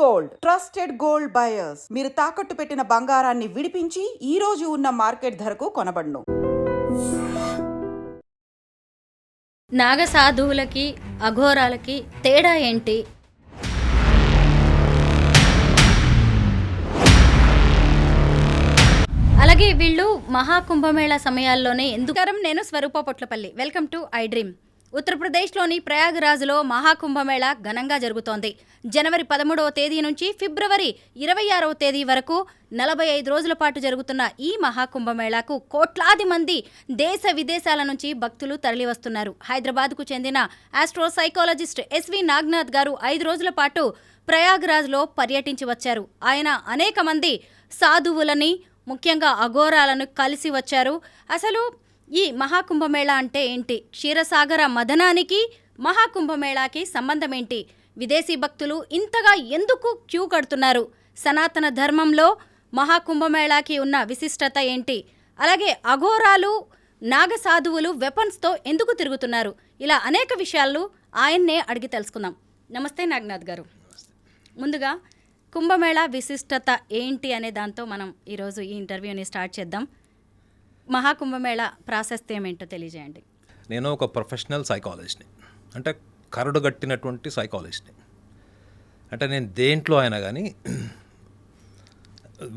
Gold trusted gold buyers. మీరు తాకట్టు పెట్టిన బంగారాన్ని విడిపించి ఈ రోజు ఉన్న మార్కెట్ ధరకు కొనబడును. నాగ సాధువులకి అఘోరాలకి తేడా ఏంటి? అలాగే వీళ్ళు మహాకుంభమేళా సమయాల్లోనే ఎందుకు? నేను Swaroopa Potlapalli. Welcome to I dream. ఉత్తరప్రదేశ్లోని ప్రయాగ్రాజ్లో మహాకుంభమేళా ఘనంగా జరుగుతోంది. జనవరి 13వ తేదీ నుంచి ఫిబ్రవరి 26వ తేదీ వరకు 45 రోజుల పాటు జరుగుతున్న ఈ మహాకుంభమేళాకు కోట్లాది మంది దేశ విదేశాల నుంచి భక్తులు తరలివస్తున్నారు. హైదరాబాద్కు చెందిన ఆస్ట్రోసైకాలజిస్ట్ ఎస్వి నాగ్నాథ్ గారు 5 రోజుల పాటు ప్రయాగ్రాజ్లో పర్యటించి వచ్చారు. ఆయన అనేక మంది సాధువులని, ముఖ్యంగా అఘోరాలను కలిసి వచ్చారు. అసలు ఈ మహాకుంభమేళా అంటే ఏంటి? క్షీరసాగర మదనానికి మహాకుంభమేళాకి సంబంధం ఏంటి? విదేశీ భక్తులు ఇంతగా ఎందుకు క్యూ కడుతున్నారు? సనాతన ధర్మంలో మహాకుంభమేళాకి ఉన్న విశిష్టత ఏంటి? అలాగే అఘోరాలు, నాగసాధువులు వెపన్స్తో ఎందుకు తిరుగుతున్నారు? ఇలా అనేక విషయాలు ఆయన్నే అడిగి తెలుసుకుందాం. నమస్తే నాగనాథ్ గారు. ముందుగా కుంభమేళా విశిష్టత ఏంటి అనే దాంతో మనం ఈరోజు ఈ ఇంటర్వ్యూని స్టార్ట్ చేద్దాం. మహాకుంభమేళా ప్రాశస్త్యం ఏంటో తెలియజేయండి. నేను ఒక ప్రొఫెషనల్ సైకాలజిస్ట్ని, అంటే కరడుగట్టినటువంటి సైకాలజిస్ట్ని. అంటే నేను దేంట్లో అయినా కానీ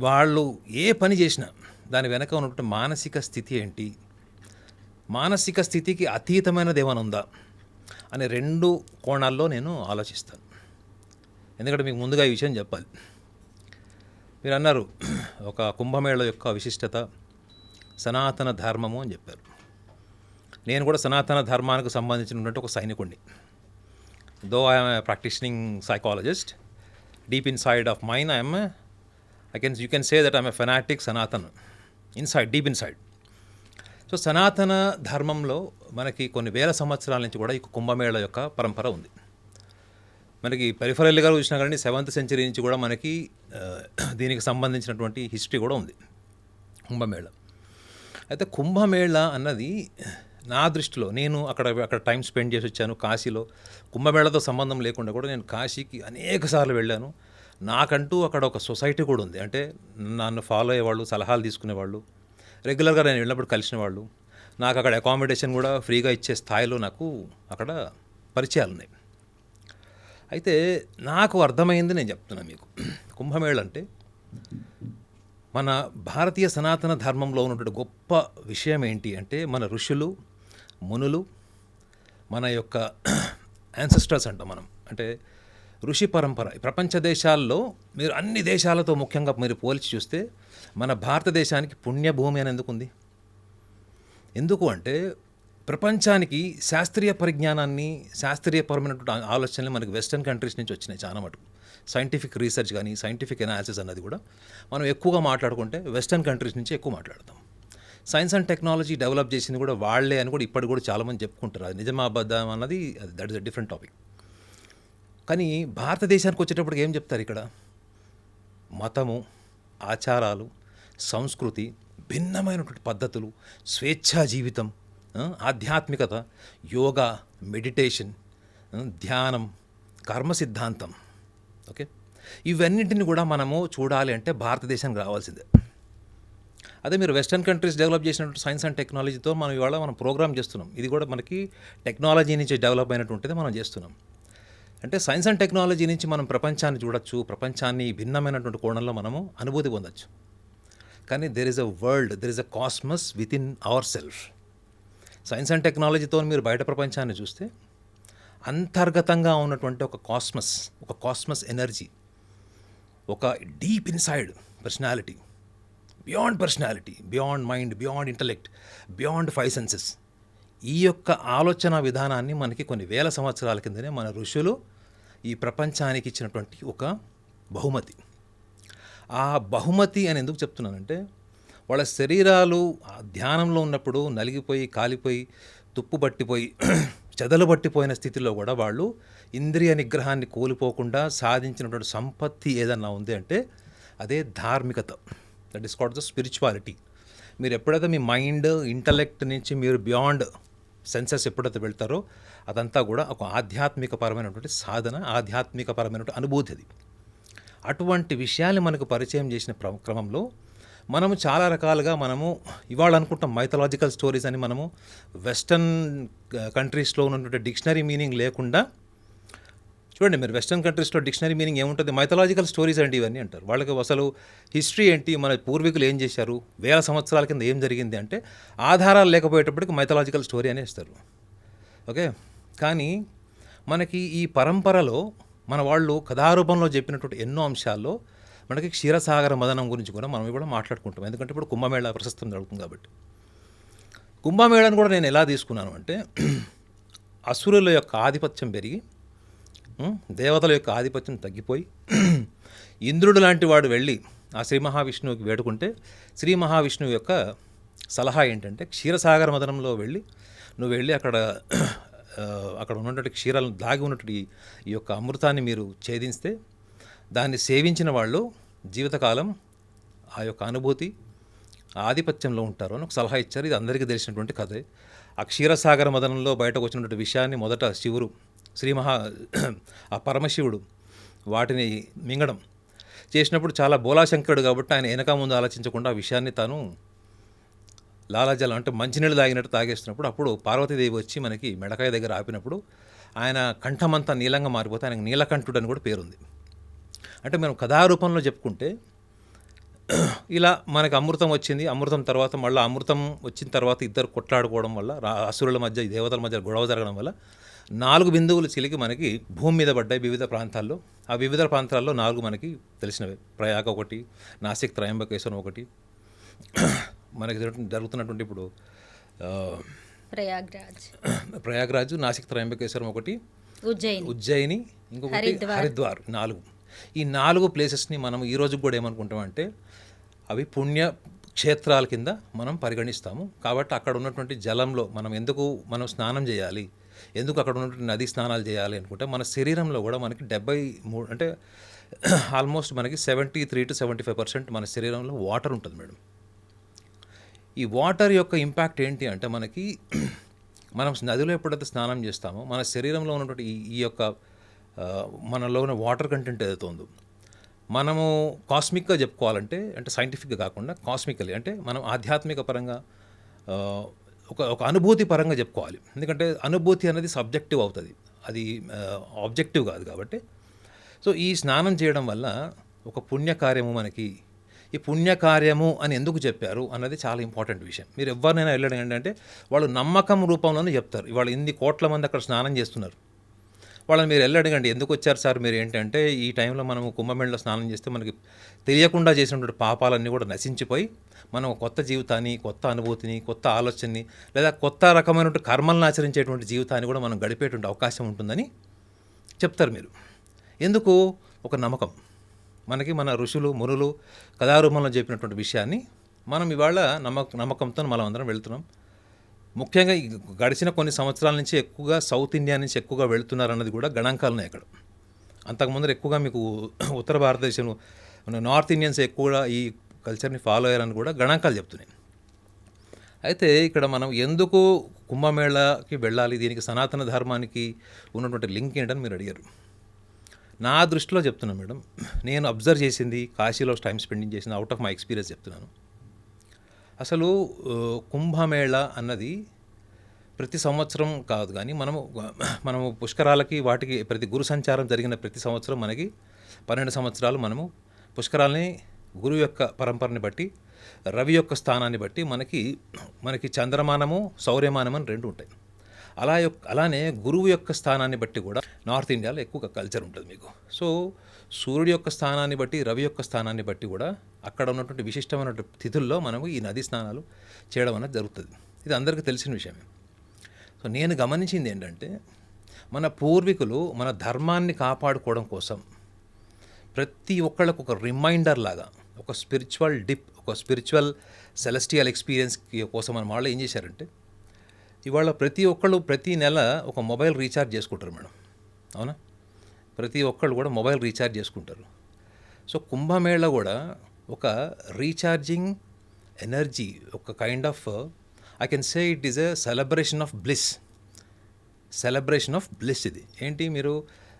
వాళ్ళు ఏ పని చేసినా దాని వెనక ఉన్నటువంటి మానసిక స్థితి ఏంటి, మానసిక స్థితికి అతీతమైనది ఏమైనా ఉందా అనే 2 కోణాల్లో నేను ఆలోచిస్తాను. ఎందుకంటే మీకు ముందుగా ఈ విషయం చెప్పాలి. మీరు అన్నారు ఒక కుంభమేళ యొక్క విశిష్టత సనాతన ధర్మము అని చెప్పారు. నేను కూడా సనాతన ధర్మానికి సంబంధించినటువంటి ఒక సైనికుడిని. Though I'm a practitioning psychologist, deep inside of mine you can say that I'm a fanatic Sanatan inside, deep inside. So సనాతన ధర్మంలో మనకి కొన్ని వేల సంవత్సరాల నుంచి కూడా ఈ కుంభమేళ యొక్క పరంపర ఉంది. మనకి పెరిఫరల్గా చూసినా కానీ 7th century నుంచి కూడా మనకి దీనికి సంబంధించినటువంటి హిస్టరీ కూడా ఉంది కుంభమేళ. అయితే కుంభమేళ అన్నది నా దృష్టిలో, నేను అక్కడ టైం స్పెండ్ చేసి వచ్చాను కాశీలో. కుంభమేళతో సంబంధం లేకుండా కూడా నేను కాశీకి అనేక సార్లు వెళ్ళాను. నాకంటూ అక్కడ ఒక సొసైటీ కూడా ఉంది. అంటే నన్ను ఫాలో అయ్యేవాళ్ళు, సలహాలు తీసుకునేవాళ్ళు, రెగ్యులర్గా నేను వెళ్ళినప్పుడు కలిసిన వాళ్ళు, నాకు అక్కడ అకామిడేషన్ కూడా ఫ్రీగా ఇచ్చే స్థాయిలో నాకు అక్కడ పరిచయాలు ఉన్నాయి. అయితే నాకు అర్థమైంది నేను చెప్తున్నాను మీకు. కుంభమేళ అంటే మన భారతీయ సనాతన ధర్మంలో ఉన్నటువంటి గొప్ప విషయం ఏంటి అంటే, మన ఋషులు, మునులు, మన యొక్క యాన్సెస్టర్స్ అంటాం మనం. అంటే ఋషి పరంపర. ప్రపంచ దేశాల్లో మీరు అన్ని దేశాలతో ముఖ్యంగా మీరు పోల్చి చూస్తే మన భారతదేశానికి పుణ్యభూమి అని ఎందుకు ఉంది? ఎందుకు అంటే ప్రపంచానికి శాస్త్రీయ పరిజ్ఞానాన్ని, శాస్త్రీయపరమైనటువంటి ఆలోచనలు మనకి వెస్టర్న్ కంట్రీస్ నుంచి వచ్చినాయి చాలా మటుకు. సైంటిఫిక్ రీసెర్చ్ కానీ, సైంటిఫిక్ అనాలిసిస్ అన్నది కూడా మనం ఎక్కువగా మాట్లాడుకుంటే వెస్టర్న్ కంట్రీస్ నుంచి ఎక్కువ మాట్లాడతాం. సైన్స్ అండ్ టెక్నాలజీ డెవలప్ చేసింది కూడా వాళ్ళే అని కూడా ఇప్పటికి కూడా చాలామంది చెప్పుకుంటారు. అది నిజమా అబద్ధం అన్నది that is a different topic. కానీ భారతదేశానికి వచ్చేటప్పటికి ఏం చెప్తారు? ఇక్కడ మతము, ఆచారాలు, సంస్కృతి, భిన్నమైనటువంటి పద్ధతులు, స్వేచ్ఛా జీవితం, ఆధ్యాత్మికత, యోగా, మెడిటేషన్, ధ్యానం, కర్మ సిద్ధాంతం. ఓకే, ఇవన్నింటిని కూడా మనము చూడాలి అంటే భారతదేశానికి రావాల్సిందే. అదే మీరు వెస్టర్న్ కంట్రీస్ డెవలప్ చేసినటువంటి సైన్స్ అండ్ టెక్నాలజీతో మనం ఇవాళ మనం ప్రోగ్రామ్ చేస్తున్నాం. ఇది కూడా మనకి టెక్నాలజీ నుంచి డెవలప్ అయినటువంటిది మనం చేస్తున్నాం. అంటే సైన్స్ అండ్ టెక్నాలజీ నుంచి మనం ప్రపంచాన్ని చూడొచ్చు, ప్రపంచాన్ని భిన్నమైనటువంటి కోణంలో మనము అనుభూతి పొందొచ్చు. కానీ there is a world, there is a cosmos with in our self. Science and టెక్నాలజీతో మీరు బయట ప్రపంచాన్ని చూస్తే అంతర్గతంగా ఉన్నటువంటి ఒక కాస్మస్ ఎనర్జీ, ఒక deep inside personality, beyond mind, beyond intellect, beyond 5 senses. ఈ యొక్క ఆలోచన విధానాన్ని మనకి కొన్ని వేల సంవత్సరాల కిందనే మన ఋషులు ఈ ప్రపంచానికి ఇచ్చినటువంటి ఒక బహుమతి. ఆ బహుమతి అని ఎందుకు చెప్తున్నానంటే, వాళ్ళ శరీరాలు ధ్యానంలో ఉన్నప్పుడు నలిగిపోయి, కాలిపోయి, తుప్పు పట్టిపోయి, చెదలు పట్టిపోయిన స్థితిలో కూడా వాళ్ళు ఇంద్రియ నిగ్రహాన్ని కోల్పోకుండా సాధించినటువంటి సంపత్తి ఏదన్నా ఉంది అంటే అదే ధార్మికత. That is called the spirituality. మీరు ఎప్పుడైతే మీ మైండ్, ఇంటలెక్ట్ నుంచి మీరు బియాండ్ సెన్సెస్ ఎప్పుడైతే వెళ్తారో అదంతా కూడా ఒక ఆధ్యాత్మికపరమైనటువంటి సాధన, ఆధ్యాత్మికపరమైనటువంటి అనుభూతి. అది అటువంటి విషయాల్ని మనకు పరిచయం చేసిన క్రమంలో మనము చాలా రకాలుగా మనము ఇవాళ అనుకుంటాం మైథలాజికల్ స్టోరీస్ అని. మనము వెస్టర్న్ కంట్రీస్లో ఉన్నటువంటి డిక్షనరీ మీనింగ్ లేకుండా, చూడండి మీరు వెస్టర్న్ కంట్రీస్లో డిక్షనరీ మీనింగ్ ఏముంటుంది, మైథలాజికల్ స్టోరీస్ అండి ఇవన్నీ అంటారు. వాళ్ళకి అసలు హిస్టరీ ఏంటి, మన పూర్వీకులు ఏం చేశారు, వేల సంవత్సరాల కింద ఏం జరిగింది అంటే ఆధారాలు లేకపోయేటప్పటికి మైథలాజికల్ స్టోరీ అనే ఇస్తారు. ఓకే, కానీ మనకి ఈ పరంపరలో మన వాళ్ళు కథారూపంలో చెప్పినటువంటి ఎన్నో అంశాల్లో మనకి క్షీరసాగర మదనం గురించి కూడా మనం కూడా మాట్లాడుకుంటాం. ఎందుకంటే ఇప్పుడు కుంభమేళా ప్రశస్తం జరుగుతుంది కాబట్టి. కుంభమేళాను కూడా నేను ఎలా తీసుకున్నాను అంటే అసురుల యొక్క ఆధిపత్యం పెరిగి దేవతల యొక్క ఆధిపత్యం తగ్గిపోయి ఇంద్రుడు లాంటి వాడు వెళ్ళి ఆ శ్రీ మహావిష్ణువుకి వేడుకుంటే శ్రీ మహావిష్ణువు యొక్క సలహా ఏంటంటే క్షీరసాగర మదనంలో వెళ్ళి నువ్వు వెళ్ళి అక్కడ ఉన్నటువంటి క్షీరాలను దాగి ఉన్నటువంటి ఈ యొక్క అమృతాన్ని మీరు ఛేదిస్తే దాన్ని సేవించిన వాళ్ళు జీవితకాలం ఆ యొక్క అనుభూతి ఆధిపత్యంలో ఉంటారు అని ఒక సలహా ఇచ్చారు. ఇది అందరికీ తెలిసినటువంటి కథే. ఆ క్షీరసాగర మదనంలో బయటకు వచ్చినటువంటి విషయాన్ని మొదట శివుడు ఆ పరమశివుడు వాటిని మింగడం చేసినప్పుడు చాలా బోలాశంకరుడు కాబట్టి ఆయన వెనక ముందు ఆలోచించకుండా ఆ విషయాన్ని తాను లాలాజలం అంటే మంచినీళ్ళు తాగినట్టు తాగేస్తున్నప్పుడు అప్పుడు పార్వతీదేవి వచ్చి మనకి మెడకాయ దగ్గర ఆపినప్పుడు ఆయన కంఠమంతా నీలంగా మారిపోతే ఆయనకు నీలకంఠుడు అని కూడా పేరుంది. అంటే మనం కథారూపంలో చెప్పుకుంటే ఇలా మనకు అమృతం వచ్చింది, అమృతం తర్వాత మళ్ళీ అమృతం వచ్చిన తర్వాత ఇద్దరు కొట్లాడుకోవడం వల్ల అసురుల మధ్య దేవతల మధ్య గొడవ జరగడం వల్ల 4 బిందువులు చిలికి మనకి భూమి మీద పడ్డాయి వివిధ ప్రాంతాల్లో. ఆ వివిధ ప్రాంతాల్లో 4 మనకి తెలిసినవే. ప్రయాగ ఒకటి, నాసిక్ త్రయంబకేశ్వరం ఒకటి, మనకి జరుగుతున్నటువంటి ఇప్పుడు ప్రయాగ్రాజ్, నాసిక్ త్రయంబకేశ్వరం ఒకటి, ఉజ్జయిని, ఇంకొకటి హరిద్వార్. 4 ఈ 4 ప్లేసెస్ని మనం ఈ రోజు కూడా ఏమనుకుంటామంటే అవి పుణ్య క్షేత్రాల కింద మనం పరిగణిస్తాము. కాబట్టి అక్కడ ఉన్నటువంటి జలంలో మనం స్నానం చేయాలి, ఎందుకు అక్కడ ఉన్నటువంటి నది స్నానాలు చేయాలి అనుకుంటే మన శరీరంలో కూడా మనకి 73 అంటే ఆల్మోస్ట్ మనకి 73 to 75% మన శరీరంలో వాటర్ ఉంటుంది మేడం. ఈ వాటర్ యొక్క ఇంపాక్ట్ ఏంటి అంటే మనకి మనం నదిలో ఎప్పుడైతే స్నానం చేస్తామో మన శరీరంలో ఉన్నటువంటి ఈ యొక్క మనలో ఉన్న వాటర్ కంటెంట్ ఏదైతే ఉందో మనము కాస్మిక్గా చెప్పుకోవాలంటే అంటే సైంటిఫిక్గా కాకుండా కాస్మికలీ అంటే మనం ఆధ్యాత్మిక పరంగా ఒక అనుభూతి పరంగా చెప్పుకోవాలి. ఎందుకంటే అనుభూతి అనేది సబ్జెక్టివ్ అవుతుంది, అది ఆబ్జెక్టివ్ కాదు. కాబట్టి సో ఈ స్నానం చేయడం వల్ల ఒక పుణ్యకార్యము మనకి, ఈ పుణ్యకార్యము అని ఎందుకు చెప్పారు అన్నది చాలా ఇంపార్టెంట్ విషయం. మీరు ఎవరినైనా వెళ్ళడం ఏంటంటే వాళ్ళు నమ్మకం రూపంలోనే చెప్తారు. ఇవాళ ఇన్ని కోట్ల మంది అక్కడ స్నానం చేస్తున్నారు, వాళ్ళని మీరు వెళ్ళడగండి ఎందుకు వచ్చారు సార్ మీరు ఏంటంటే ఈ టైంలో మనము కుంభమేళలో స్నానం చేస్తే మనకి తెలియకుండా చేసినటువంటి పాపాలన్నీ కూడా నశించిపోయి మనం కొత్త జీవితాన్ని, కొత్త అనుభూతిని, కొత్త ఆలోచనని లేదా కొత్త రకమైనటువంటి కర్మలను ఆచరించేటువంటి జీవితాన్ని కూడా మనం గడిపేటువంటి అవకాశం ఉంటుందని చెప్తారు. మీరు ఎందుకు? ఒక నమ్మకం. మనకి మన ఋషులు మునులు కథారూపంలో చెప్పినటువంటి విషయాన్ని మనం ఇవాళ నమ్మకంతో మనం అందరం వెళ్తున్నాం. ముఖ్యంగా గడిచిన కొన్ని సంవత్సరాల నుంచి ఎక్కువగా సౌత్ ఇండియా నుంచి ఎక్కువగా వెళుతున్నారన్నది కూడా గణాంకాలనే. అక్కడ అంతకుముందు ఎక్కువగా మీకు ఉత్తర భారతదేశంలో నార్త్ ఇండియన్స్ ఎక్కువగా ఈ కల్చర్ని ఫాలో అయ్యారని కూడా గణాంకాలు చెప్తున్నాయి. అయితే ఇక్కడ మనం ఎందుకు కుంభమేళాకి వెళ్ళాలి, దీనికి సనాతన ధర్మానికి ఉన్నటువంటి లింక్ ఏంటని మీరు అడిగారు. నా దృష్టిలో చెప్తున్నాను మేడం, నేను అబ్జర్వ్ చేసింది, కాశీలో టైం స్పెండింగ్ చేసింది, అవుట్ ఆఫ్ మై ఎక్స్పీరియన్స్ చెప్తున్నాను. అసలు కుంభమేళా అన్నది ప్రతి సంవత్సరం కాదు, కానీ మనము పుష్కరాలకి వాటికి ప్రతి గురు సంచారం జరిగిన ప్రతి సంవత్సరం మనకి 12 సంవత్సరాలు మనము పుష్కరాలని గురువు యొక్క పరంపరని బట్టి, రవి యొక్క స్థానాన్ని బట్టి మనకి చంద్రమానము సౌర్యమానం అని 2 ఉంటాయి. అలానే గురువు యొక్క స్థానాన్ని బట్టి కూడా నార్త్ ఇండియాలో ఎక్కువ కల్చర్ ఉంటుంది మీకు. సో సూర్యుడి యొక్క స్థానాన్ని బట్టి, రవి యొక్క స్థానాన్ని బట్టి కూడా అక్కడ ఉన్నటువంటి విశిష్టమైనటువంటి తిథుల్లో మనము ఈ నదీ స్నానాలు చేయడం అనేది జరుగుతుంది. ఇది అందరికీ తెలిసిన విషయమే. సో నేను గమనించింది ఏంటంటే మన పూర్వీకులు మన ధర్మాన్ని కాపాడుకోవడం కోసం ప్రతి ఒక్కళ్ళకు ఒక రిమైండర్ లాగా ఒక స్పిరిచువల్ డిప్, ఒక స్పిరిచువల్ సెలెస్టియల్ ఎక్స్పీరియన్స్ కోసం మన వాళ్ళు ఏం చేశారంటే ఇవాళ ప్రతి ఒక్కళ్ళు ప్రతి నెల ఒక మొబైల్ రీఛార్జ్ చేసుకుంటారు మేడం. అవునా? ప్రతి ఒక్కళ్ళు కూడా మొబైల్ రీఛార్జ్ చేసుకుంటారు. సో కుంభమేళ కూడా ఒక రీఛార్జింగ్ ఎనర్జీ, ఒక kind of I can say it is a celebration of bliss. ఇది ఏంటి, మీరు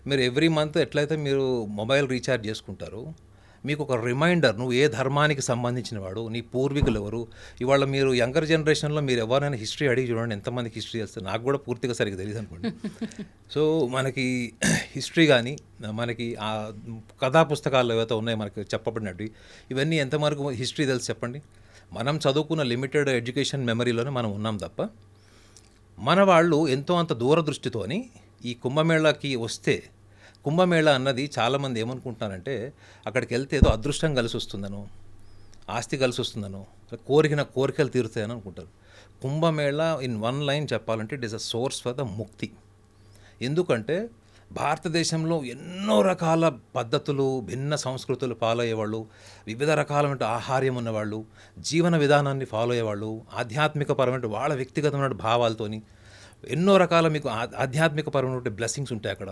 మీరు ఎవ్రీ మంత్ ఎట్లయితే మీరు మొబైల్ రీఛార్జ్ చేసుకుంటారో మీకు ఒక రిమైండర్, నువ్వు ఏ ధర్మానికి సంబంధించిన వాడు, నీ పూర్వీకులు ఎవరు. ఇవాళ మీరు యంగర్ జనరేషన్లో మీరు ఎవరైనా హిస్టరీ అడిగి చూడండి, ఎంతమందికి హిస్టరీ వస్తుంది. నాకు కూడా పూర్తిగా సరిగ్గా తెలియదు అనుకోండి. సో మనకి హిస్టరీ కానీ మనకి ఆ కథా పుస్తకాలు ఏవైతే ఉన్నాయో మనకి చెప్పబడినట్టు ఇవన్నీ ఎంతవరకు హిస్టరీ తెలుసు చెప్పండి. మనం చదువుకున్న లిమిటెడ్ ఎడ్యుకేషన్ మెమరీలోనే మనం ఉన్నాం తప్ప మన వాళ్ళు ఎంతో అంత దూరదృష్టితోని ఈ కుంభమేళాకి వస్తే, కుంభమేళా అన్నది చాలామంది ఏమనుకుంటున్నారంటే అక్కడికి వెళ్తే ఏదో అదృష్టం కలిసి వస్తుందనో, ఆస్తి కలిసి వస్తుందనో, కోరికలు తీరుతాయని అనుకుంటారు. కుంభమేళా ఇన్ వన్ లైన్ చెప్పాలంటే it is a source for the ముక్తి. ఎందుకంటే భారతదేశంలో ఎన్నో రకాల పద్ధతులు, భిన్న సంస్కృతులు ఫాలో అయ్యేవాళ్ళు, వివిధ రకాలైన ఆహార్యం ఉన్నవాళ్ళు, జీవన విధానాన్ని ఫాలో అయ్యేవాళ్ళు, ఆధ్యాత్మికపరమైన వాళ్ళ వ్యక్తిగతమైన భావాలతోని ఎన్నో రకాల మీకు ఆధ్యాత్మికపరమైన బ్లెస్సింగ్స్ ఉంటాయి అక్కడ,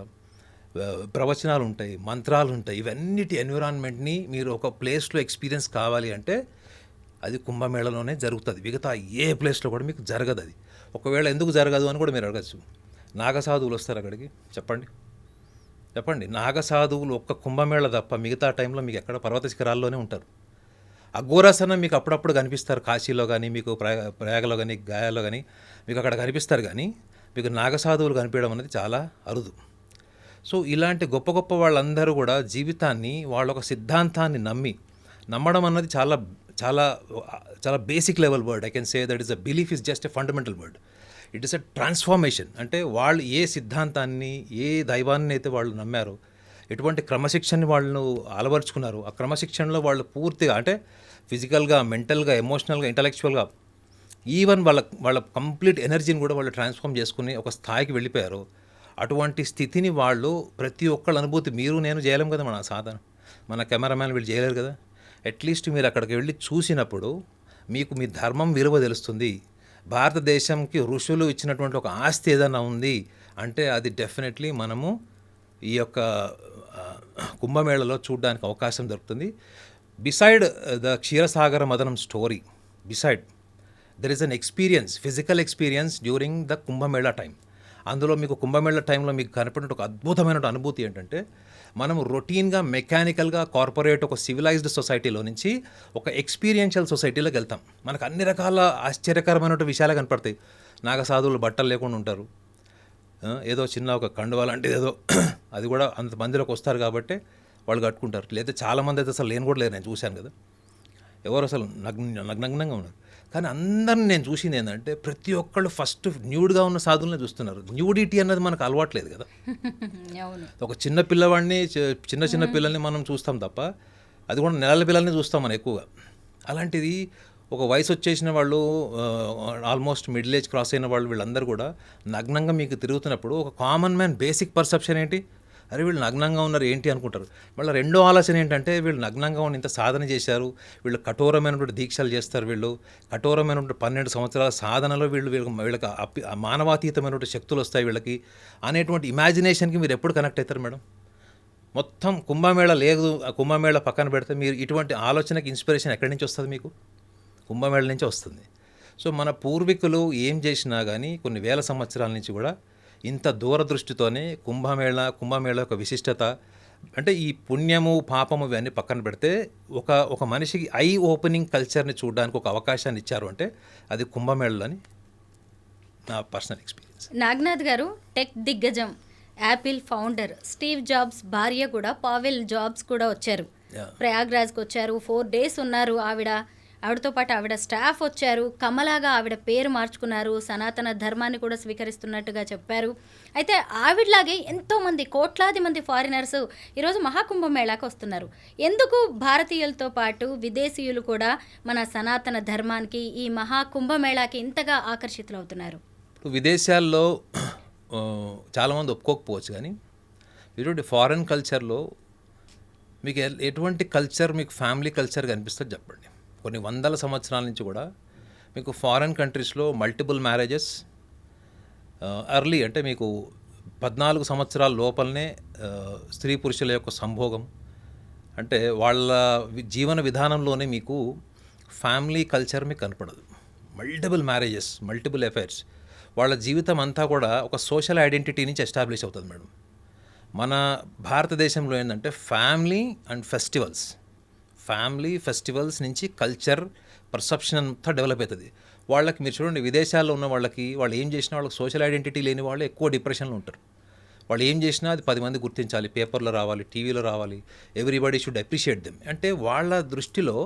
ప్రవచనాలు ఉంటాయి, మంత్రాలు ఉంటాయి. ఇవన్నిటి ఎన్విరాన్మెంట్ని మీరు ఒక ప్లేస్లో ఎక్స్పీరియన్స్ కావాలి అంటే అది కుంభమేళలోనే జరుగుతుంది. మిగతా ఏ ప్లేస్లో కూడా మీకు జరగదు. అది ఒకవేళ ఎందుకు జరగదు అని కూడా మీరు అడగచ్చు. నాగసాధువులు వస్తారు అక్కడికి, చెప్పండి. నాగసాధువులు ఒక్క కుంభమేళ తప్ప మిగతా టైంలో మీకు ఎక్కడ పర్వత శిఖరాల్లోనే ఉంటారు. అఘోరాసన మీకు అప్పుడప్పుడు కనిపిస్తారు, కాశీలో కానీ మీకు ప్రయాగలో కానీ గయాలో కానీ మీకు అక్కడ కనిపిస్తారు. కానీ మీకు నాగసాధువులు కనిపించడం అనేది చాలా అరుదు. సో ఇలాంటి గొప్ప గొప్ప వాళ్ళందరూ కూడా జీవితాన్ని వాళ్ళ ఒక సిద్ధాంతాన్ని నమ్మడం అన్నది చాలా చాలా చాలా basic level word. I can say that is a belief is just a fundamental word. It is a transformation. అంటే వాళ్ళు ఏ సిద్ధాంతాన్ని, ఏ దైవాన్ని అయితే వాళ్ళు నమ్మారో, ఎటువంటి క్రమశిక్షణని వాళ్ళు అలవరుచుకున్నారు, ఆ క్రమశిక్షణలో వాళ్ళు పూర్తిగా అంటే ఫిజికల్గా, మెంటల్గా, ఎమోషనల్గా, ఇంటలెక్చువల్గా ఈవెన్ వాళ్ళ కంప్లీట్ ఎనర్జీని కూడా వాళ్ళు ట్రాన్స్ఫార్మ్ చేసుకుని ఒక స్థాయికి వెళ్ళిపోయారు. అటువంటి స్థితిని వాళ్ళు ప్రతి ఒక్కళ్ళ అనుభూతి, మీరు నేను చేయలేం కదా, మన కెమెరామ్యాన్ వీళ్ళు చేయలేరు కదా. అట్లీస్ట్ మీరు అక్కడికి వెళ్ళి చూసినప్పుడు మీకు మీ ధర్మం విలువ తెలుస్తుంది. భారతదేశంకి ఋషులు ఇచ్చినటువంటి ఒక ఆస్తి ఏదైనా ఉంది అంటే అది డెఫినెట్లీ మనము ఈ యొక్క కుంభమేళలో చూడడానికి అవకాశం దొరుకుతుంది. Beside the Ksheerasagara Mathanam story, there is an experience, physical experience during the Kumbh Mela time. అందులో మీకు కుంభమేళా టైంలో మీకు కనపడిన ఒక అద్భుతమైన అనుభూతి ఏంటంటే, మనం రొటీన్గా, మెకానికల్గా, కార్పొరేట్ ఒక సివిలైజ్డ్ సొసైటీలో నుంచి ఒక ఎక్స్పీరియన్షియల్ సొసైటీలోకి వెళ్తాం. మనకు అన్ని రకాల ఆశ్చర్యకరమైన విషయాలు కనపడతాయి. నాగసాధువులు బట్టలు లేకుండా ఉంటారు, ఏదో చిన్న ఒక కండువా లాంటిది ఏదో అది కూడా అంత మందిలోకి వస్తారు కాబట్టి వాళ్ళు కట్టుకుంటారు. లేదా చాలామంది అయితే అసలు లేని కూడా లేరు, నేను చూశాను కదా, ఎవరు అసలు నగ్నంగా ఉన్నారు. కానీ అందరిని నేను చూసింది ఏంటంటే ప్రతి ఒక్కళ్ళు ఫస్ట్ న్యూడ్గా ఉన్న సాధువులనే చూస్తున్నారు. న్యూడిటీ అన్నది మనకు అలవాట్లేదు కదా. ఒక చిన్న పిల్లవాడిని, చిన్న పిల్లల్ని మనం చూస్తాం తప్ప, అది కూడా నెలల పిల్లల్ని చూస్తాం మనం ఎక్కువగా. అలాంటిది ఒక వయసు వచ్చేసిన వాళ్ళు, ఆల్మోస్ట్ మిడిల్ ఏజ్ క్రాస్ అయిన వాళ్ళు, వీళ్ళందరూ కూడా నగ్నంగా మీకు తిరుగుతున్నప్పుడు ఒక కామన్ మ్యాన్ బేసిక్ పర్సెప్షన్ ఏంటి, అరే వీళ్ళు నగ్నంగా ఉన్నారు ఏంటి అనుకుంటారు. మళ్ళీ రెండో ఆలోచన ఏంటంటే వీళ్ళు నగ్నంగా ఉన్న ఇంత సాధన చేశారు, వీళ్ళు కఠోరమైనటువంటి దీక్షలు చేస్తారు, వీళ్ళు కఠోరమైనటువంటి 12 సంవత్సరాల సాధనలో వీళ్ళకి మానవాతీతమైనటువంటి శక్తులు వస్తాయి వీళ్ళకి అనేటువంటి ఇమాజినేషన్కి మీరు ఎప్పుడు కనెక్ట్ అవుతారు మేడం? మొత్తం కుంభమేళ లేదు, కుంభమేళ పక్కన పెడితే మీరు ఇటువంటి ఆలోచనకి ఇన్స్పిరేషన్ ఎక్కడి నుంచి వస్తుంది? మీకు కుంభమేళ నుంచి వస్తుంది. సో మన పూర్వీకులు ఏం చేసినా కానీ కొన్ని వేల సంవత్సరాల నుంచి కూడా ఇంత దూరదృష్టితోనే కుంభమేళ యొక్క విశిష్టత అంటే ఈ పుణ్యము పాపము ఇవన్నీ పక్కన పెడితే ఒక మనిషికి ఐ ఓపెనింగ్ కల్చర్ని చూడడానికి ఒక అవకాశాన్ని ఇచ్చారు అంటే అది కుంభమేళలో అని నా పర్సనల్ ఎక్స్పీరియన్స్. నాగనాథ్ గారు, టెక్ దిగ్గజం యాపిల్ ఫౌండర్ స్టీవ్ జాబ్స్ భార్య కూడా పావెల్ జాబ్స్ కూడా వచ్చారు, ప్రయాగ్రాజ్కి వచ్చారు. 4 days ఉన్నారు ఆవిడతో పాటు ఆవిడ స్టాఫ్ వచ్చారు. కమలాగా ఆవిడ పేరు మార్చుకున్నారు, సనాతన ధర్మాన్ని కూడా స్వీకరిస్తున్నట్టుగా చెప్పారు. అయితే ఆవిడలాగే ఎంతోమంది, కోట్లాది మంది ఫారినర్స్ ఈరోజు మహాకుంభమేళాకు వస్తున్నారు. ఎందుకు భారతీయులతో పాటు విదేశీయులు కూడా మన సనాతన ధర్మానికి, ఈ మహాకుంభమేళాకి ఇంతగా ఆకర్షితులవుతున్నారు? విదేశాల్లో చాలామంది ఒప్పుకోకపోవచ్చు, కానీ ఇటువంటి ఫారెన్ కల్చర్లో మీకు ఎటువంటి కల్చర్ మీకు ఫ్యామిలీ కల్చర్ కనిపిస్తుంది చెప్పండి. కొన్ని వందల సంవత్సరాల నుంచి కూడా మీకు ఫారెన్ కంట్రీస్లో మల్టిపుల్ మ్యారేజెస్, ఎర్లీ అంటే మీకు 14 సంవత్సరాల లోపలనే స్త్రీ పురుషుల యొక్క సంభోగం, అంటే వాళ్ళ జీవన విధానంలోనే మీకు ఫ్యామిలీ కల్చర్ మీకు కనపడదు. మల్టిపుల్ మ్యారేజెస్, మల్టిపుల్ అఫైర్స్, వాళ్ళ జీవితం అంతా కూడా ఒక సోషల్ ఐడెంటిటీ నుంచి ఎస్టాబ్లిష్ అవుతుంది మేడం. మన భారతదేశంలో ఏంటంటే ఫ్యామిలీ ఫెస్టివల్స్ నుంచి కల్చర్ పర్సెప్షన్ అంతా డెవలప్ అవుతుంది. వాళ్ళకి మీరు చూడండి, విదేశాల్లో ఉన్న వాళ్ళకి వాళ్ళు ఏం చేసినా వాళ్ళకి సోషల్ ఐడెంటిటీ లేని వాళ్ళు ఎక్కువ డిప్రెషన్లో ఉంటారు. వాళ్ళు ఏం చేసినా అది 10 మంది గుర్తించాలి, పేపర్లో రావాలి, టీవీలో రావాలి, ఎవ్రీబడి షుడ్ అప్రిషియేట్ దెమ్. అంటే వాళ్ళ దృష్టిలో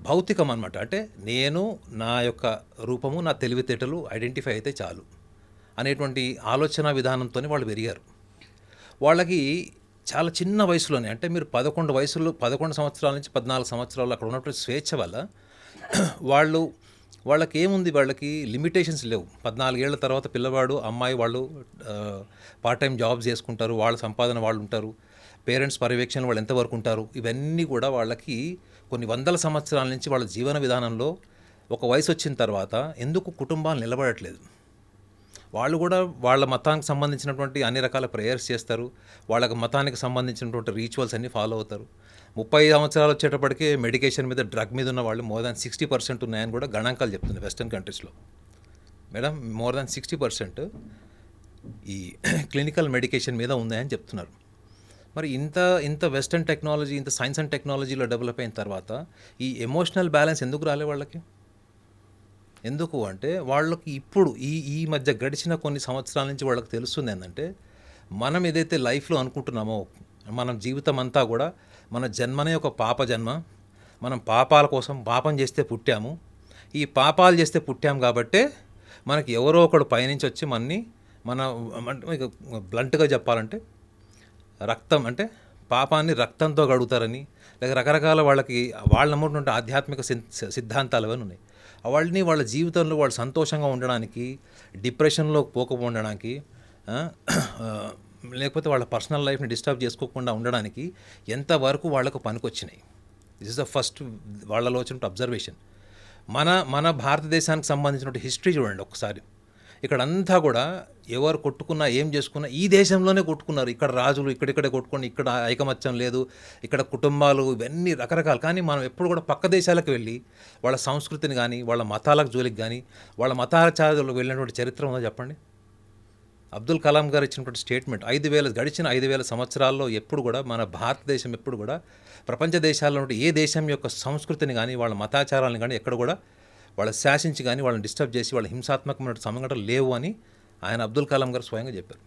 భౌతికం అనమాట. అంటే నేను నా యొక్క రూపము, నా తెలివితేటలు ఐడెంటిఫై అయితే చాలు అనేటువంటి ఆలోచన విధానంతో వాళ్ళు పెరిగారు. వాళ్ళకి చాలా చిన్న వయసులోనే, అంటే మీరు 11 సంవత్సరాల నుంచి 14 సంవత్సరాలు అక్కడ ఉన్నటువంటి స్వేచ్ఛ వల్ల వాళ్ళకి ఏముంది, వాళ్ళకి లిమిటేషన్స్ లేవు. 14 ఏళ్ల తర్వాత పిల్లవాడు అమ్మాయి వాళ్ళు పార్ట్ టైం జాబ్స్ చేసుకుంటారు, వాళ్ళ సంపాదన వాళ్ళు ఉంటారు, పేరెంట్స్ పర్యవేక్షణ వాళ్ళు ఎంతవరకు ఉంటారు, ఇవన్నీ కూడా వాళ్ళకి కొన్ని వందల సంవత్సరాల నుంచి వాళ్ళ జీవన విధానంలో ఒక వయసు వచ్చిన తర్వాత ఎందుకు కుటుంబాలు నిలబడట్లేదు. వాళ్ళు కూడా వాళ్ళ మతానికి సంబంధించినటువంటి అన్ని రకాల ప్రేయర్స్ చేస్తారు, వాళ్ళకి మతానికి సంబంధించినటువంటి రీచువల్స్ అన్నీ ఫాలో అవుతారు. 30 సంవత్సరాలు వచ్చేటప్పటికే మెడికేషన్ మీద, డ్రగ్ మీద ఉన్న వాళ్ళు మోర్ దాన్ 60% ఉన్నాయని కూడా గణాంకాలు చెప్తుంది వెస్టర్న్ కంట్రీస్లో. మేడం, మోర్ దాన్ 60% ఈ క్లినికల్ మెడికేషన్ మీద ఉన్నాయని చెప్తున్నారు. మరి ఇంత వెస్టర్న్ టెక్నాలజీ, ఇంత సైన్స్ అండ్ టెక్నాలజీలో డెవలప్ అయిన తర్వాత ఈ ఎమోషనల్ బ్యాలెన్స్ ఎందుకు రాలే వాళ్ళకి? ఎందుకు అంటే వాళ్ళకి ఇప్పుడు ఈ మధ్య గడిచిన కొన్ని సంవత్సరాల నుంచి వాళ్ళకి తెలుస్తుంది ఏంటంటే, మనం ఏదైతే లైఫ్లో అనుకుంటున్నామో, మనం జీవితం అంతా కూడా మన జన్మనే ఒక పాప జన్మ, మనం పాపాల కోసం పాపం చేస్తే పుట్టాము, ఈ పాపాలు చేస్తే పుట్టాం కాబట్టే మనకి ఎవరో ఒకడు పైనుంచి వచ్చి మీకు బ్లంట్గా చెప్పాలంటే రక్తం అంటే పాపాన్ని రక్తంతో గడుగుతారని, లేక రకరకాల వాళ్ళకి వాళ్ళు నమ్ముతున్న ఆధ్యాత్మిక సిద్ధాంతాలు అవన్నీ ఉన్నాయి. వాళ్ళని వాళ్ళ జీవితంలో వాళ్ళు సంతోషంగా ఉండడానికి, డిప్రెషన్లో పోకపోవడానికి, లేకపోతే వాళ్ళ పర్సనల్ లైఫ్ని డిస్టర్బ్ చేసుకోకుండా ఉండడానికి ఎంతవరకు వాళ్ళకు పనికొచ్చినాయి. దిస్ ఇస్ ద ఫస్ట్ వాళ్ళలో వచ్చిన అబ్జర్వేషన్. మన భారతదేశానికి సంబంధించిన హిస్టరీ చూడండి ఒకసారి. ఇక్కడంతా కూడా ఎవరు కొట్టుకున్నా ఏం చేసుకున్నా ఈ దేశంలోనే కొట్టుకున్నారు. ఇక్కడ రాజులు ఇక్కడిక్కడే కొట్టుకొని, ఇక్కడ ఐకమత్యం లేదు, ఇక్కడ కుటుంబాలు, ఇవన్నీ రకరకాలు. కానీ మనం ఎప్పుడు కూడా పక్క దేశాలకు వెళ్ళి వాళ్ళ సంస్కృతిని కానీ, వాళ్ళ మతాలకు జోలికి కానీ, వాళ్ళ మతాచారాలకు వెళ్ళినటువంటి చరిత్ర ఉందో చెప్పండి. అబ్దుల్ కలాం గారు ఇచ్చినటువంటి స్టేట్మెంట్, గడిచిన 5,000 సంవత్సరాల్లో ఎప్పుడు కూడా మన భారతదేశం ఎప్పుడు కూడా ప్రపంచ దేశాల్లో ఏ దేశం యొక్క సంస్కృతిని కానీ, వాళ్ళ మతాచారాలను కానీ ఎక్కడ కూడా వాళ్ళు శాసించి కానీ, వాళ్ళని డిస్టర్బ్ చేసి వాళ్ళ హింసాత్మకమైన సంఘటనలు లేవు అని ఆయన అబ్దుల్ కలాం గారు స్వయంగా చెప్పారు.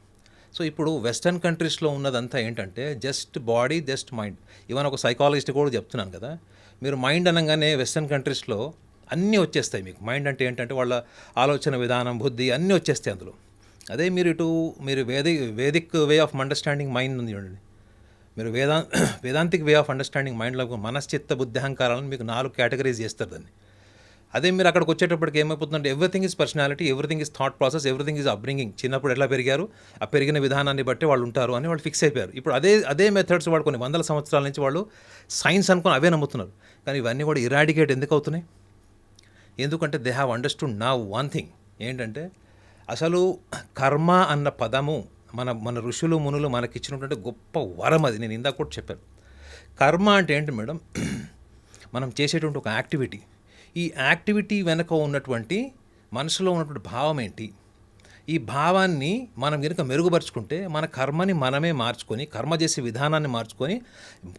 సో ఇప్పుడు వెస్టర్న్ కంట్రీస్లో ఉన్నదంతా ఏంటంటే just body, just mind. Even ఒక సైకాలజిస్ట్ కూడా చెప్తున్నాను కదా, మీరు మైండ్ అనగానే వెస్టర్న్ కంట్రీస్లో అన్నీ వచ్చేస్తాయి మీకు. మైండ్ అంటే ఏంటంటే వాళ్ళ ఆలోచన విధానం, బుద్ధి అన్నీ వచ్చేస్తాయి అందులో. అదే మీరు Vedic way of understanding mind ఉంది చూడండి, మీరు వేదాంతిక్ వే ఆఫ్ అండర్స్టాండింగ్ మైండ్లో మనశ్చిత్త బుద్ధి అహంకారాలను మీకు 4 కేటగిరీస్ చేస్తారు దాన్ని. అదే మీరు అక్కడికి వచ్చేటప్పటికి ఏమైపోతుందంటే everything is personality, everything is thought process, everything is upbringing. చిన్నప్పుడు ఎట్లా పెరిగారు, ఆ పెరిగిన విధానాన్ని బట్టి వాళ్ళు ఉంటారు అని వాళ్ళు ఫిక్స్ అయిపోయారు. ఇప్పుడు అదే మెథడ్స్ వాడు కొన్ని వందల సంవత్సరాల నుంచి వాళ్ళు సైన్స్ అనుకుని అవే నమ్ముతున్నారు. కానీ ఇవన్నీ కూడా ఇరాడికేట్ ఎందుకు అవుతున్నాయి? ఎందుకంటే they have understood now one thing ఏంటంటే, అసలు కర్మ అన్న పదము మన ఋషులు మునులు మనకిచ్చినటువంటి గొప్ప వరం. అది నేను ఇందాక కూడా చెప్పాను. కర్మ అంటే ఏంటి మేడం? మనం చేసేటువంటి ఒక యాక్టివిటీ. ఈ యాక్టివిటీ వెనక ఉన్నటువంటి మనసులో ఉన్నటువంటి భావం ఏంటి? ఈ భావాన్ని మనం కనుక మెరుగుపరుచుకుంటే మన కర్మని మనమే మార్చుకొని, కర్మ చేసే విధానాన్ని మార్చుకొని,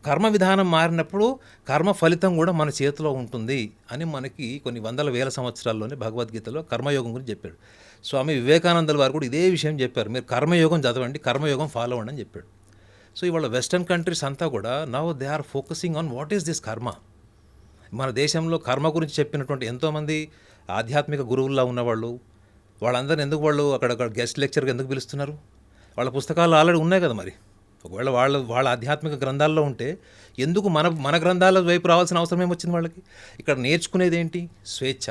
కర్మ విధానం మారినప్పుడు కర్మ ఫలితం కూడా మన చేతిలో ఉంటుంది అని మనకి కొన్ని వందల వేల సంవత్సరాల్లోనే భగవద్గీతలో కర్మయోగం గురించి చెప్పాడు. స్వామి వివేకానందుల వారు కూడా ఇదే విషయం చెప్పారు. మీరు కర్మయోగం చదవండి, కర్మయోగం ఫాలో అవ్వండి అని చెప్పాడు. సో ఇవాళ వెస్టర్న్ కంట్రీస్ అంతా కూడా now they are focusing on what is this karma. మన దేశంలో కర్మ గురించి చెప్పినటువంటి ఎంతోమంది ఆధ్యాత్మిక గురువుల్లో ఉన్నవాళ్ళు, వాళ్ళందరూ ఎందుకు వాళ్ళు అక్కడ గెస్ట్ లెక్చర్గా ఎందుకు పిలుస్తున్నారు? వాళ్ళ పుస్తకాలు ఆల్రెడీ ఉన్నాయి కదా. మరి ఒకవేళ వాళ్ళ ఆధ్యాత్మిక గ్రంథాల్లో ఉంటే ఎందుకు మన గ్రంథాల వైపు రావాల్సిన అవసరం ఏమొచ్చింది వాళ్ళకి? ఇక్కడ నేర్చుకునేది ఏంటి? స్వేచ్ఛ,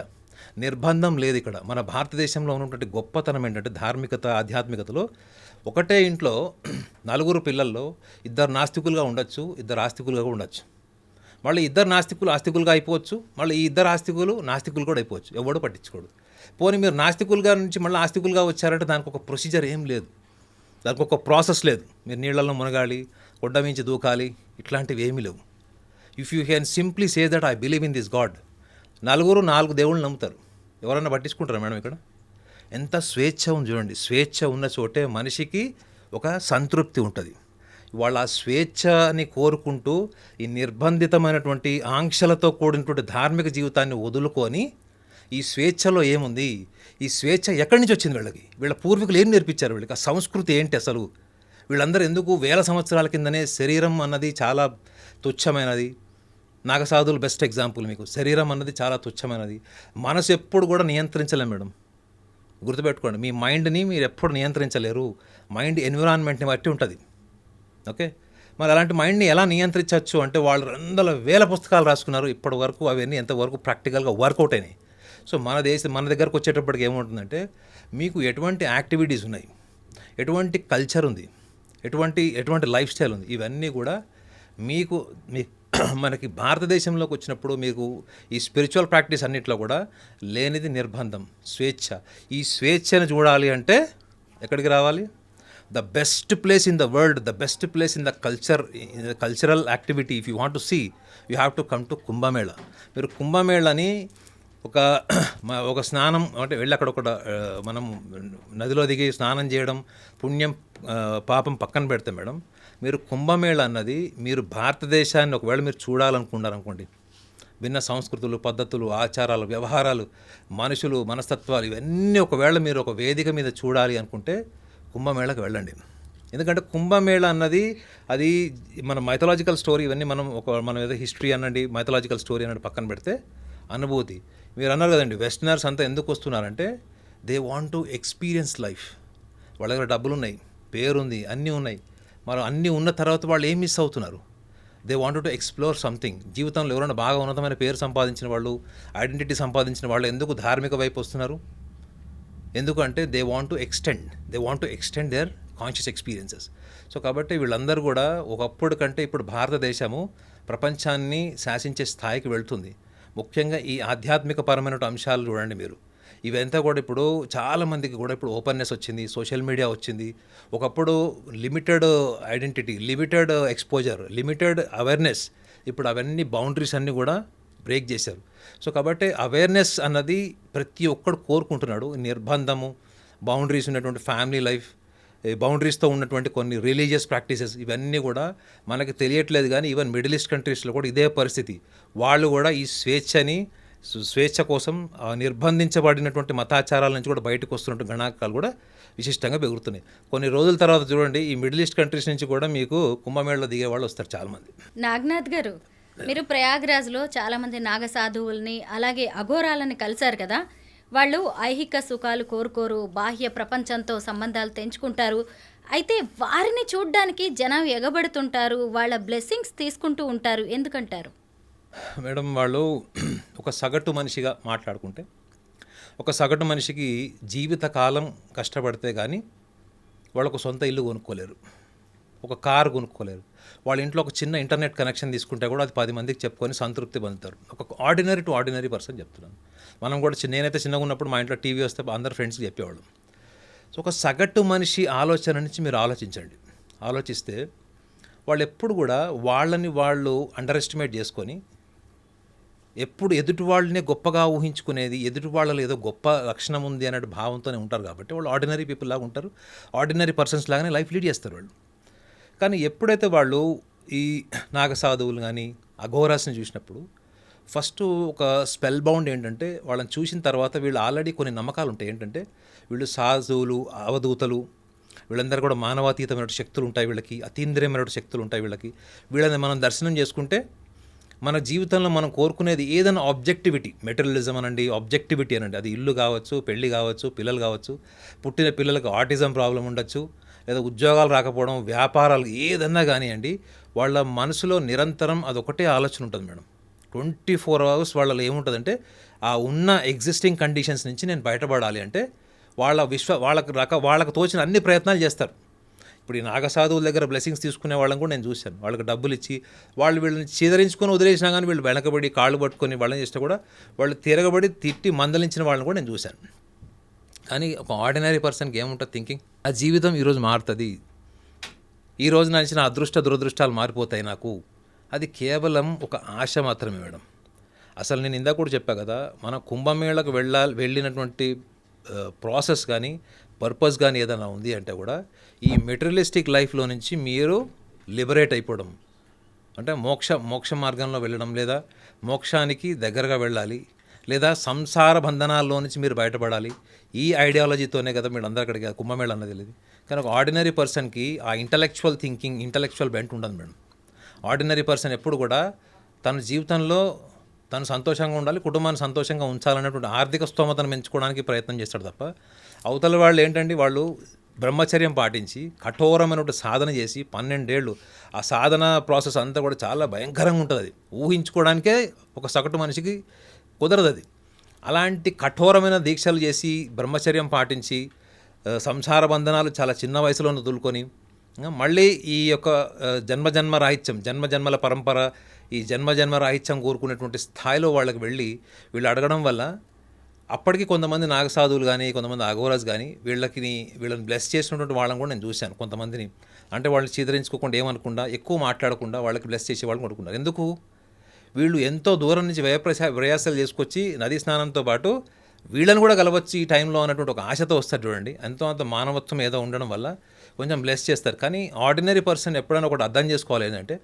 నిర్బంధం లేదు. ఇక్కడ మన భారతదేశంలో ఉన్నటువంటి గొప్పతనం ఏంటంటే ధార్మికత, ఆధ్యాత్మికతలో ఒకటే ఇంట్లో 4 పిల్లల్లో 2 నాస్తికులుగా ఉండొచ్చు, 2 ఆస్తికులుగా ఉండొచ్చు. మళ్ళీ 2 నాస్తికులు ఆస్తికులుగా అయిపోవచ్చు, మళ్ళీ ఈ 2 ఆస్తికులు నాస్తికులు కూడా అయిపోవచ్చు. ఎవడో పట్టించుకోడు. పోనీ మీరు నాస్తికులుగా నుంచి మళ్ళీ ఆస్తికులుగా వచ్చారంటే దానికి ఒక ప్రొసీజర్ ఏం లేదు, దానికి ఒక ప్రాసెస్ లేదు. మీరు నీళ్ళల్లో మునగాలి, కొండ మించి దూకాలి, ఇట్లాంటివి ఏమీ లేవు. If you can simply say that I believe in this God. 4 దేవుళ్ళు నమ్ముతారు. ఎవరన్నా పట్టించుకుంటారా మేడం? ఇక్కడ ఎంత స్వేచ్ఛ ఉంది చూడండి. స్వేచ్ఛ ఉన్న చోటే మనిషికి ఒక సంతృప్తి ఉంటుంది. వాళ్ళ ఆ స్వేచ్ఛని కోరుకుంటూ ఈ నిర్బంధితమైనటువంటి ఆంక్షలతో కూడినటువంటి ధార్మిక జీవితాన్ని వదులుకొని ఈ స్వేచ్ఛలో ఏముంది, ఈ స్వేచ్ఛ ఎక్కడి నుంచి వచ్చింది వీళ్ళకి, వీళ్ళ పూర్వీకులు ఏం నేర్పించారు వీళ్ళకి, ఆ సంస్కృతి ఏంటి అసలు, వీళ్ళందరూ ఎందుకు వేల సంవత్సరాల కిందనే శరీరం అన్నది చాలా తుచ్చమైనది. నాగసాధువులు బెస్ట్ ఎగ్జాంపుల్ మీకు. శరీరం అన్నది చాలా తుచ్చమైనది. మనసు ఎప్పుడు కూడా నియంత్రించలేం మేడం, గుర్తుపెట్టుకోండి. మీ మైండ్ని మీరు ఎప్పుడు నియంత్రించలేరు. మైండ్ ఎన్విరాన్మెంట్ని బట్టి ఉంటుంది. ఓకే, మరి అలాంటి మైండ్ని ఎలా నియంత్రించవచ్చు అంటే వాళ్ళు వేల పుస్తకాలు రాసుకున్నారు. ఇప్పటి వరకు అవన్నీ ఎంతవరకు ప్రాక్టికల్గా వర్కౌట్ అయినాయి. సో మన దగ్గరకు వచ్చేటప్పటికి ఏముంటుందంటే మీకు ఎటువంటి యాక్టివిటీస్ ఉన్నాయి, ఎటువంటి కల్చర్ ఉంది, ఎటువంటి లైఫ్ స్టైల్ ఉంది, ఇవన్నీ కూడా మీకు మనకి భారతదేశంలోకి వచ్చినప్పుడు మీకు ఈ స్పిరిచువల్ ప్రాక్టీస్ అన్నిట్లో కూడా లేనిది నిర్బంధం, స్వేచ్ఛ. ఈ స్వేచ్ఛను చూడాలి అంటే ఎక్కడికి రావాలి? The best place in the world, the best place in the cultural activity. If you want to see, you have to come to Kumbh Mela. మీరు కుంభమేళాని ఒక స్నానం అంటే వెళ్ళి అక్కడ మనం నదిలో దిగి స్నానం చేయడం, పుణ్యం పాపం పక్కన పెడితే మేడం, మీరు కుంభమేళా అన్నది మీరు భారతదేశాన్ని ఒకవేళ మీరు చూడాలనుకున్నారనుకోండి, భిన్న సంస్కృతులు, పద్ధతులు, ఆచారాలు, వ్యవహారాలు, మనుషులు, మనస్తత్వాలు, ఇవన్నీ ఒకవేళ మీరు ఒక వేదిక మీద చూడాలి అనుకుంటే కుంభమేళాకి వెళ్ళండి. ఎందుకంటే కుంభమేళా అన్నది అది మన మైథలాజికల్ స్టోరీ, ఇవన్నీ మనం ఏదో హిస్టరీ అనండి, మైథలాజికల్ స్టోరీ అన్నది పక్కన పెడితే అనుభూతి. మీరు అన్నారు కదండి వెస్టర్నర్స్ అంతా ఎందుకు వస్తున్నారంటే they want to experience life. వాళ్ళ దగ్గర డబ్బులు ఉన్నాయి, పేరుంది, అన్నీ ఉన్నాయి. మరి అన్నీ ఉన్న తర్వాత వాళ్ళు ఏం మిస్ అవుతున్నారు? They want to explore something. జీవితంలో ఎవరైనా బాగా ఉన్నతమైన పేరు సంపాదించిన వాళ్ళు, ఐడెంటిటీ సంపాదించిన వాళ్ళు ఎందుకు ధార్మిక వైపు వస్తున్నారు? ఎందుకంటే they want to extend there conscious experiences. So కాబట్టి వీళ్ళందరూ కూడా ఒకప్పుడు కంటే ఇప్పుడు భారతదేశము ప్రపంచాన్ని శాసించే స్థాయికి వెళ్తుంది. ముఖ్యంగా ఈ ఆధ్యాత్మిక పరమైన అంశాలు చూడండి మీరు. ఇవంతా కూడా ఇప్పుడు చాలామందికి కూడా ఇప్పుడు ఓపెన్నెస్ వచ్చింది, సోషల్ మీడియా వచ్చింది. ఒకప్పుడు limited identity, limited exposure, limited awareness. ఇప్పుడు అవన్నీ బౌండరీస్ అన్నీ కూడా బ్రేక్ చేశారు. సో కాబట్టి అవేర్నెస్ అన్నది ప్రతి ఒక్కడు కోరుకుంటున్నాడు. నిర్బంధము, బౌండరీస్ ఉన్నటువంటి ఫ్యామిలీ లైఫ్, బౌండరీస్తో ఉన్నటువంటి కొన్ని రిలీజియస్ ప్రాక్టీసెస్, ఇవన్నీ కూడా మనకి తెలియట్లేదు. కానీ ఈవెన్ మిడిల్ ఈస్ట్ కంట్రీస్లో కూడా ఇదే పరిస్థితి. వాళ్ళు కూడా ఈ స్వేచ్ఛ కోసం నిర్బంధించబడినటువంటి మతాచారాల నుంచి కూడా బయటకు వస్తున్నటువంటి గణాంకాలు కూడా విశిష్టంగా పెరుగుతున్నాయి. కొన్ని రోజుల తర్వాత చూడండి ఈ మిడిల్ ఈస్ట్ కంట్రీస్ నుంచి కూడా మీకు కుంభమేళలో దిగే వాళ్ళు వస్తారు చాలామంది. నాగనాథ్ గారు, మీరు ప్రయాగ్రాజ్లో చాలామంది నాగసాధువుల్ని అలాగే అఘోరాలని కలిశారు కదా. వాళ్ళు ఐహిక సుఖాలు కోరుకోరు, బాహ్య ప్రపంచంతో సంబంధాలు తెంచుకుంటారు. అయితే వారిని చూడ్డానికి జనం ఎగబడుతుంటారు, వాళ్ళ బ్లెస్సింగ్స్ తీసుకుంటూ ఉంటారు. ఎందుకంటారు? మేడం, వాళ్ళు ఒక సగటు మనిషిగా మాట్లాడుకుంటే, ఒక సగటు మనిషికి జీవితకాలం కష్టపడితే కానీ వాళ్ళకు సొంత ఇల్లు కొనుక్కోలేరు, ఒక కారు కొనుక్కోలేరు. వాళ్ళ ఇంట్లో ఒక చిన్న ఇంటర్నెట్ కనెక్షన్ తీసుకుంటే కూడా అది 10 మందికి చెప్పుకొని సంతృప్తి పొందుతారు. ఒక ఆర్డినరీ టు ఆర్డినరీ పర్సన్ చెప్తున్నాను. మనం కూడా నేనైతే చిన్నగా ఉన్నప్పుడు మా ఇంట్లో టీవీ వస్తే అందరు ఫ్రెండ్స్కి చెప్పేవాళ్ళం. సో ఒక సగటు మనిషి ఆలోచన నుంచి మీరు ఆలోచిస్తే వాళ్ళు ఎప్పుడు కూడా వాళ్ళని వాళ్ళు అండర్ ఎస్టిమేట్ చేసుకొని ఎప్పుడు ఎదుటి వాళ్ళనే గొప్పగా ఊహించుకునేది, ఎదుటి వాళ్ళలో ఏదో గొప్ప లక్షణం ఉంది అనే భావంతోనే ఉంటారు. కాబట్టి వాళ్ళు ఆర్డినరీ పీపుల్ లాగా ఉంటారు, ఆర్డినరీ పర్సన్స్ లాగానే లైఫ్ లీడ్ చేస్తారు వాళ్ళు. కానీ ఎప్పుడైతే వాళ్ళు ఈ నాగసాధువులు కానీ అఘోరాస్ని చూసినప్పుడు ఫస్ట్ ఒక స్పెల్ బౌండ్ ఏంటంటే వాళ్ళని చూసిన తర్వాత వీళ్ళు ఆల్రెడీ కొన్ని నమ్మకాలు ఉంటాయి. ఏంటంటే వీళ్ళు సాధువులు, అవధూతలు, వీళ్ళందరూ కూడా మానవాతీతమైన శక్తులు ఉంటాయి, వీళ్ళకి అతీంద్రియమైన శక్తులు ఉంటాయి. వీళ్ళని మనం దర్శనం చేసుకుంటే మన జీవితంలో మనం కోరుకునేది ఏదైనా ఆబ్జెక్టివిటీ, మెటీరియలిజం అనండి, ఆబ్జెక్టివిటీ అనండి, అది ఇల్లు కావచ్చు, పెళ్ళి కావచ్చు, పిల్లలు కావచ్చు, పుట్టిన పిల్లలకు ఆటిజం ప్రాబ్లం ఉండొచ్చు, లేదా ఉద్యోగాలు రాకపోవడం, వ్యాపారాలు, ఏదన్నా కానివ్వండి, వాళ్ళ మనసులో నిరంతరం అదొకటే ఆలోచన ఉంటుంది మేడం. 24 hours వాళ్ళలో ఏముంటుందంటే ఆ ఉన్న ఎగ్జిస్టింగ్ కండిషన్స్ నుంచి నేను బయటపడాలి అంటే వాళ్ళకు తోచిన అన్ని ప్రయత్నాలు చేస్తారు. ఇప్పుడు ఈ నాగసాధువుల దగ్గర బ్లెస్సింగ్స్ తీసుకునే వాళ్ళని కూడా నేను చూశాను. వాళ్ళకి డబ్బులు ఇచ్చి వీళ్ళని చీదరించుకొని వదిలేసినా కానీ వీళ్ళు వెనకబడి కాళ్ళు పట్టుకొని వాళ్ళని చేస్తే కూడా వాళ్ళు తిరగబడి తిట్టి మందలించిన వాళ్ళని కూడా నేను చూశాను. కానీ ఒక ఆర్డినరీ పర్సన్కి ఏముంటుంది థింకింగ్, ఆ జీవితం ఈరోజు మారుతుంది, ఈ రోజు నడిచిన అదృష్ట దురదృష్టాలు మారిపోతాయి నాకు, అది కేవలం ఒక ఆశ మాత్రమే మేడం. అసలు నేను ఇందాక కూడా చెప్పా కదా, మన కుంభమేళకు వెళ్ళినటువంటి ప్రాసెస్ కానీ పర్పస్ కానీ ఏదైనా ఉంది అంటే కూడా ఈ మెటీరియలిస్టిక్ లైఫ్లో నుంచి మీరు లిబరేట్ అయిపోవడం, అంటే మోక్ష మార్గంలో వెళ్ళడం, లేదా మోక్షానికి దగ్గరగా వెళ్ళాలి, లేదా సంసార బంధనాల్లో నుంచి మీరు బయటపడాలి. ఈ ఐడియాలజీతోనే కదా మీరు అందరూ అక్కడికి కుంభమేళ అన్నది తెలియదు. కానీ ఒక ఆర్డినరీ పర్సన్కి ఆ ఇంటలెక్చువల్ థింకింగ్, ఇంటలెక్చువల్ బెంట్ ఉండదు మేడం. ఆర్డినరీ పర్సన్ ఎప్పుడు కూడా తన జీవితంలో తను సంతోషంగా ఉండాలి, కుటుంబాన్ని సంతోషంగా ఉంచాలనేటువంటి ఆర్థిక స్తోమతను పెంచుకోవడానికి ప్రయత్నం చేస్తాడు తప్ప, అవతల వాళ్ళు ఏంటంటే వాళ్ళు బ్రహ్మచర్యం పాటించి కఠోరమైనటువంటి సాధన చేసి 12 ఏళ్ళు ఆ సాధన ప్రాసెస్ అంతా కూడా చాలా భయంకరంగా ఉంటుంది. అది ఊహించుకోవడానికే ఒక సగటు మనిషికి కుదరదు అది. అలాంటి కఠోరమైన దీక్షలు చేసి బ్రహ్మచర్యం పాటించి సంసార బంధనాలు చాలా చిన్న వయసులోనే వదులుకొని మళ్ళీ ఈ యొక్క జన్మజన్మ రాహిత్యం, జన్మజన్మల పరంపర, ఈ జన్మజన్మ రాహిత్యం కోరుకునేటువంటి స్థాయిలో వాళ్ళకి వెళ్ళి వీళ్ళు అడగడం వల్ల అప్పటికి కొంతమంది నాగసాధువులు కానీ, కొంతమంది అఘోరాస్ కానీ వీళ్ళని బ్లెస్ చేసినటువంటి వాళ్ళని కూడా నేను చూశాను. కొంతమందిని అంటే వాళ్ళని చీదరించుకోకుండా, ఏమనకుండా, ఎక్కువ మాట్లాడకుండా వాళ్ళకి బ్లెస్ చేసే వాళ్ళని కొడుకున్నారు. ఎందుకు? వీళ్ళు ఎంతో దూరం నుంచి ప్రయాసాలు చేసుకొచ్చి నదీ స్నానంతో పాటు వీళ్ళని కూడా కలవచ్చు ఈ టైంలో అన్నటువంటి ఒక ఆశతో వస్తారు చూడండి. ఎంతో అంత మానవత్వం ఏదో ఉండడం వల్ల కొంచెం బ్లెస్ చేస్తారు. కానీ ఆర్డినరీ పర్సన్ ఎప్పుడైనా ఒకటి అర్థం చేసుకోవాలి ఏంటంటే,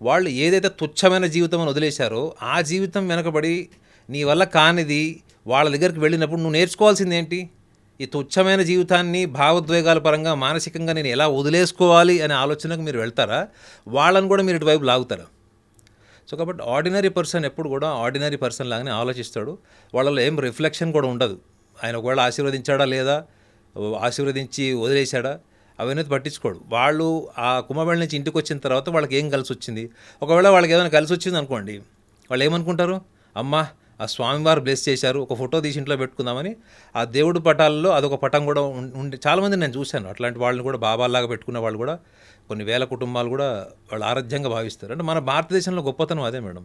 వాళ్ళు ఏదైతే తుచ్చమైన జీవితం అని వదిలేశారో ఆ జీవితం వెనకబడి నీ వల్ల కానిది వాళ్ళ దగ్గరికి వెళ్ళినప్పుడు నువ్వు నేర్చుకోవాల్సింది ఏంటి? ఈ తుచ్చమైన జీవితాన్ని భావోద్వేగాల పరంగా, మానసికంగా నేను ఎలా వదిలేసుకోవాలి అనే ఆలోచనకు మీరు వెళ్తారా, వాళ్ళని కూడా మీరు ఇటువైపు లాగుతారా? సో కాబట్టి ఆర్డినరీ పర్సన్ ఎప్పుడు కూడా ఆర్డినరీ పర్సన్ లాగానే ఆలోచిస్తాడు. వాళ్ళలో ఏం రిఫ్లెక్షన్ కూడా ఉండదు. ఆయన ఒకవేళ ఆశీర్వదించాడా లేదా, ఆశీర్వదించి వదిలేశాడా, అవన్నీ పట్టించుకోడు. వాళ్ళు ఆ కుంభమేళ నుంచి ఇంటికి వచ్చిన తర్వాత వాళ్ళకి ఏం కలిసి వచ్చింది, ఒకవేళ వాళ్ళకి ఏదైనా కలిసి వచ్చింది అనుకోండి, వాళ్ళు ఏమనుకుంటారు, అమ్మా ఆ స్వామివారు బ్లెస్ చేశారు, ఒక ఫోటో తీసి ఇంట్లో పెట్టుకుందామని ఆ దేవుడి పటాల్లో అదొక పటం కూడా ఉండి చాలామంది నేను చూశాను. అట్లాంటి వాళ్ళని కూడా బాబాల్లాగా పెట్టుకున్న వాళ్ళు కూడా కొన్ని వేల కుటుంబాలు కూడా వాళ్ళు ఆరాధ్యంగా భావిస్తారు. అంటే మన భారతదేశంలో గొప్పతనం అదే మేడం.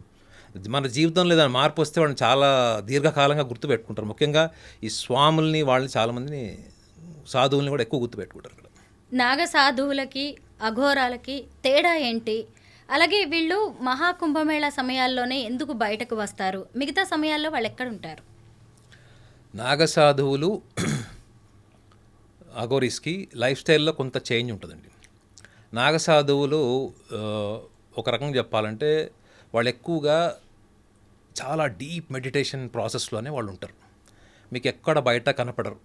మన జీవితంలో ఏదైనా మార్పు వస్తే వాళ్ళని చాలా దీర్ఘకాలంగా గుర్తుపెట్టుకుంటారు. ముఖ్యంగా ఈ స్వాముల్ని, వాళ్ళని చాలామందిని, సాధువుల్ని కూడా ఎక్కువ గుర్తుపెట్టుకుంటారు ఇక్కడ. నాగ సాధువులకి అఘోరాలకి తేడా ఏంటి? అలాగే వీళ్ళు మహాకుంభమేళ సమయాల్లోనే ఎందుకు బయటకు వస్తారు? మిగతా సమయాల్లో వాళ్ళు ఎక్కడ ఉంటారు? నాగసాధువులు అఘోరీస్కి లైఫ్ స్టైల్లో కొంత చేంజ్ ఉంటుందండి. నాగసాధువులు ఒక రకంగా చెప్పాలంటే వాళ్ళు ఎక్కువగా చాలా డీప్ మెడిటేషన్ ప్రాసెస్లోనే వాళ్ళు ఉంటారు. మీకు ఎక్కడ బయట కనపడరు.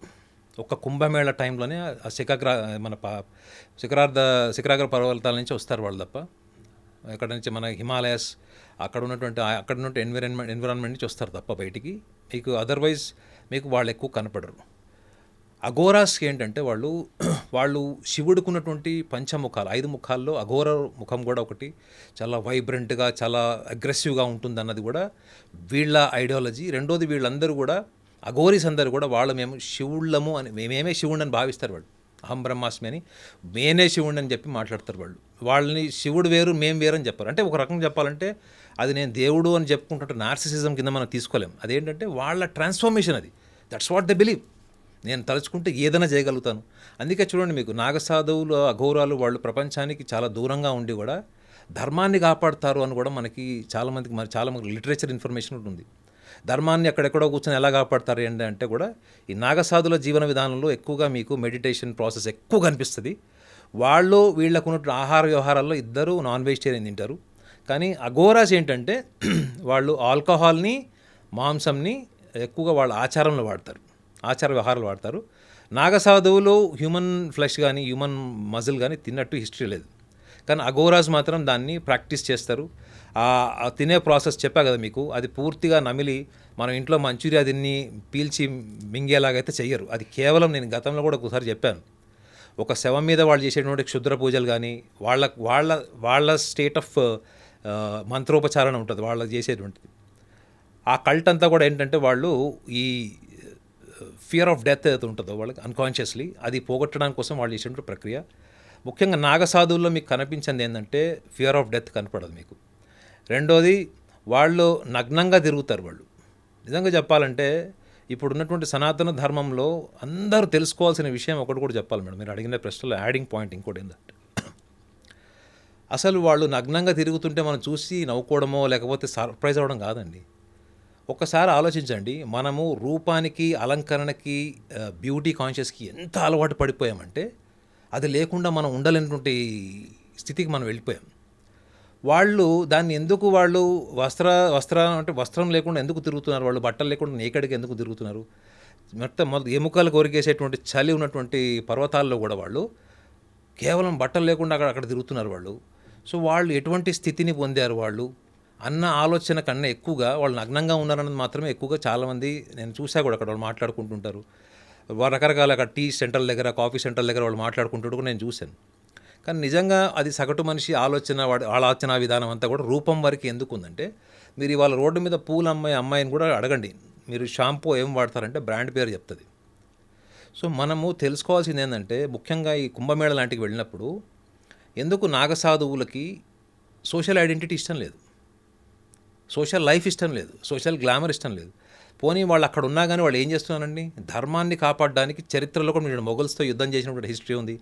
ఒక కుంభమేళ టైంలోనే ఆ శిఖరాగ్ర పర్వతాల నుంచి వస్తారు వాళ్ళు తప్ప, ఎక్కడ నుంచి మన హిమాలయాస్ అక్కడ ఉన్నటువంటి ఎన్విరాన్మెంట్ నుంచి వస్తారు తప్ప బయటికి మీకు అదర్వైజ్ మీకు వాళ్ళు ఎక్కువ కనపడరు. అఘోరాస్కి ఏంటంటే వాళ్ళు శివుడుకున్నటువంటి పంచముఖాలు, 5 ముఖాల్లో అఘోర ముఖం కూడా ఒకటి చాలా వైబ్రెంట్గా, చాలా అగ్రెసివ్గా ఉంటుంది అన్నది కూడా వీళ్ళ ఐడియాలజీ. రెండోది, వీళ్ళందరూ కూడా అఘోరీస్ అందరూ కూడా మేము శివుళ్ళము అని, మేమే శివుడు అని భావిస్తారు వాళ్ళు. అహం బ్రహ్మాస్మి అని, మేనే శివుడు అని చెప్పి మాట్లాడతారు వాళ్ళు. వాళ్ళని శివుడు వేరు, మేము వేరు అని చెప్పారు. అంటే ఒక రకంగా చెప్పాలంటే అది నేను దేవుడు అని చెప్పుకుంటుంటే నార్సిసిజం కింద మనం తీసుకోలేం. అదేంటంటే వాళ్ళ ట్రాన్స్ఫర్మేషన్ అది. That's what they believe. నేను తలుచుకుంటే ఏదైనా చేయగలుగుతాను. అందుకే చూడండి, మీకు నాగసాధువులు, అఘోరాలు వాళ్ళు ప్రపంచానికి చాలా దూరంగా ఉండి కూడా ధర్మాన్ని కాపాడుతారు అని కూడా మనకి చాలామందికి లిటరేచర్ ఇన్ఫర్మేషన్ ఉంటుంది. ధర్మాన్ని ఎక్కడెక్కడో కూర్చొని ఎలా కాపాడతారు అంటే కూడా ఈ నాగసాధుల జీవన విధానంలో ఎక్కువగా మీకు మెడిటేషన్ ప్రాసెస్ ఎక్కువ కనిపిస్తుంది. వీళ్ళకు ఉన్న ఆహార వ్యవహారాల్లో ఇద్దరు నాన్ వెజిటేరియన్ తింటారు. కానీ అఘోరాస్ ఏంటంటే వాళ్ళు ఆల్కహాల్ని, మాంసంని ఎక్కువగా వాళ్ళ ఆచారంలో వాడతారు, ఆచార వ్యవహారాలు వాడతారు. నాగసాధువులు హ్యూమన్ ఫ్లెష్ కానీ, హ్యూమన్ మజిల్ కానీ తిన్నట్టు హిస్టరీ లేదు. కానీ అఘోరాస్ మాత్రం దాన్ని ప్రాక్టీస్ చేస్తారు. తినే ప్రాసెస్ చెప్పా కదా మీకు, అది పూర్తిగా నమిలి మనం ఇంట్లో మంచూరియా తిని పీల్చి మింగేలాగైతే చెయ్యరు. అది కేవలం, నేను గతంలో కూడా ఒకసారి చెప్పాను, ఒక శవం మీద వాళ్ళు చేసేటువంటి క్షుద్ర పూజలు కానీ, వాళ్ళ స్టేట్ ఆఫ్ మంత్రోపచారణ ఉంటుంది వాళ్ళు చేసేటువంటిది. ఆ కల్ట్ అంతా కూడా ఏంటంటే వాళ్ళు ఈ ఫియర్ ఆఫ్ డెత్ ఏదైతే ఉంటుందో వాళ్ళకి అన్కాన్షియస్లీ, అది పోగొట్టడానికి కోసం వాళ్ళు చేసేటువంటి ప్రక్రియ. ముఖ్యంగా నాగసాధువుల్లో మీకు కనిపించింది ఏంటంటే ఫియర్ ఆఫ్ డెత్ కనపడదు మీకు. రెండోది, వాళ్ళు నగ్నంగా తిరుగుతారు. వాళ్ళు నిజంగా చెప్పాలంటే ఇప్పుడున్నటువంటి సనాతన ధర్మంలో అందరూ తెలుసుకోవాల్సిన విషయం ఒకటి కూడా చెప్పాలి మేడం, మీరు అడిగిన ప్రశ్నలో యాడింగ్ పాయింట్ ఇంకోటి ఏంటంటే, అసలు వాళ్ళు నగ్నంగా తిరుగుతుంటే మనం చూసి నవ్వుకోవడమో లేకపోతే సర్ప్రైజ్ అవ్వడం కాదండి. ఒక్కసారి ఆలోచించండి, మనము రూపానికి, అలంకరణకి, బ్యూటీ కాన్షియస్కి ఎంత అలవాటు పడిపోయామంటే అది లేకుండా మనం ఉండలేనటువంటి స్థితికి మనం వెళ్ళిపోయాం. వాళ్ళు దాన్ని ఎందుకు వాళ్ళు వస్త్రం లేకుండా ఎందుకు తిరుగుతున్నారు, వాళ్ళు బట్టలు లేకుండా నేకడికి ఎందుకు తిరుగుతున్నారు, మొత్తం ఎముకలు కొరికేసేటువంటి చలి ఉన్నటువంటి పర్వతాల్లో కూడా వాళ్ళు కేవలం బట్టలు లేకుండా అక్కడ తిరుగుతున్నారు వాళ్ళు. సో వాళ్ళు ఎటువంటి స్థితిని పొందారు వాళ్ళు అన్న ఆలోచన కన్నా ఎక్కువగా వాళ్ళు నగ్నంగా ఉన్నారన్నది మాత్రమే ఎక్కువగా చాలామంది నేను చూసా కూడా అక్కడ వాళ్ళు మాట్లాడుకుంటుంటారు. రకరకాల అక్కడ టీ సెంటర్ల దగ్గర, కాఫీ సెంటర్ల దగ్గర వాళ్ళు మాట్లాడుకుంటూ కూడా నేను చూశాను. కానీ నిజంగా అది సగటు మనిషి ఆలోచన విధానం అంతా కూడా రూపం వరకు ఎందుకు ఉందంటే, మీరు ఇవాళ రోడ్డు మీద పూలు అమ్మాయిని కూడా అడగండి, మీరు షాంపూ ఏం వాడతారంటే బ్రాండ్ పేరు చెప్తుంది. సో మనము తెలుసుకోవాల్సింది ఏంటంటే, ముఖ్యంగా ఈ కుంభమేళ లాంటికి వెళ్ళినప్పుడు ఎందుకు నాగసాధువులకి సోషల్ ఐడెంటిటీ ఇష్టం లేదు, సోషల్ లైఫ్ ఇష్టం లేదు, సోషల్ గ్లామర్ ఇష్టం లేదు. పోనీ వాళ్ళు అక్కడ ఉన్నా కానీ వాళ్ళు ఏం చేస్తున్నారండి, ధర్మాన్ని కాపాడడానికి చరిత్రలో కూడా మీరు మొఘల్స్తో యుద్ధం చేసినటువంటి హిస్టరీ ఉంది,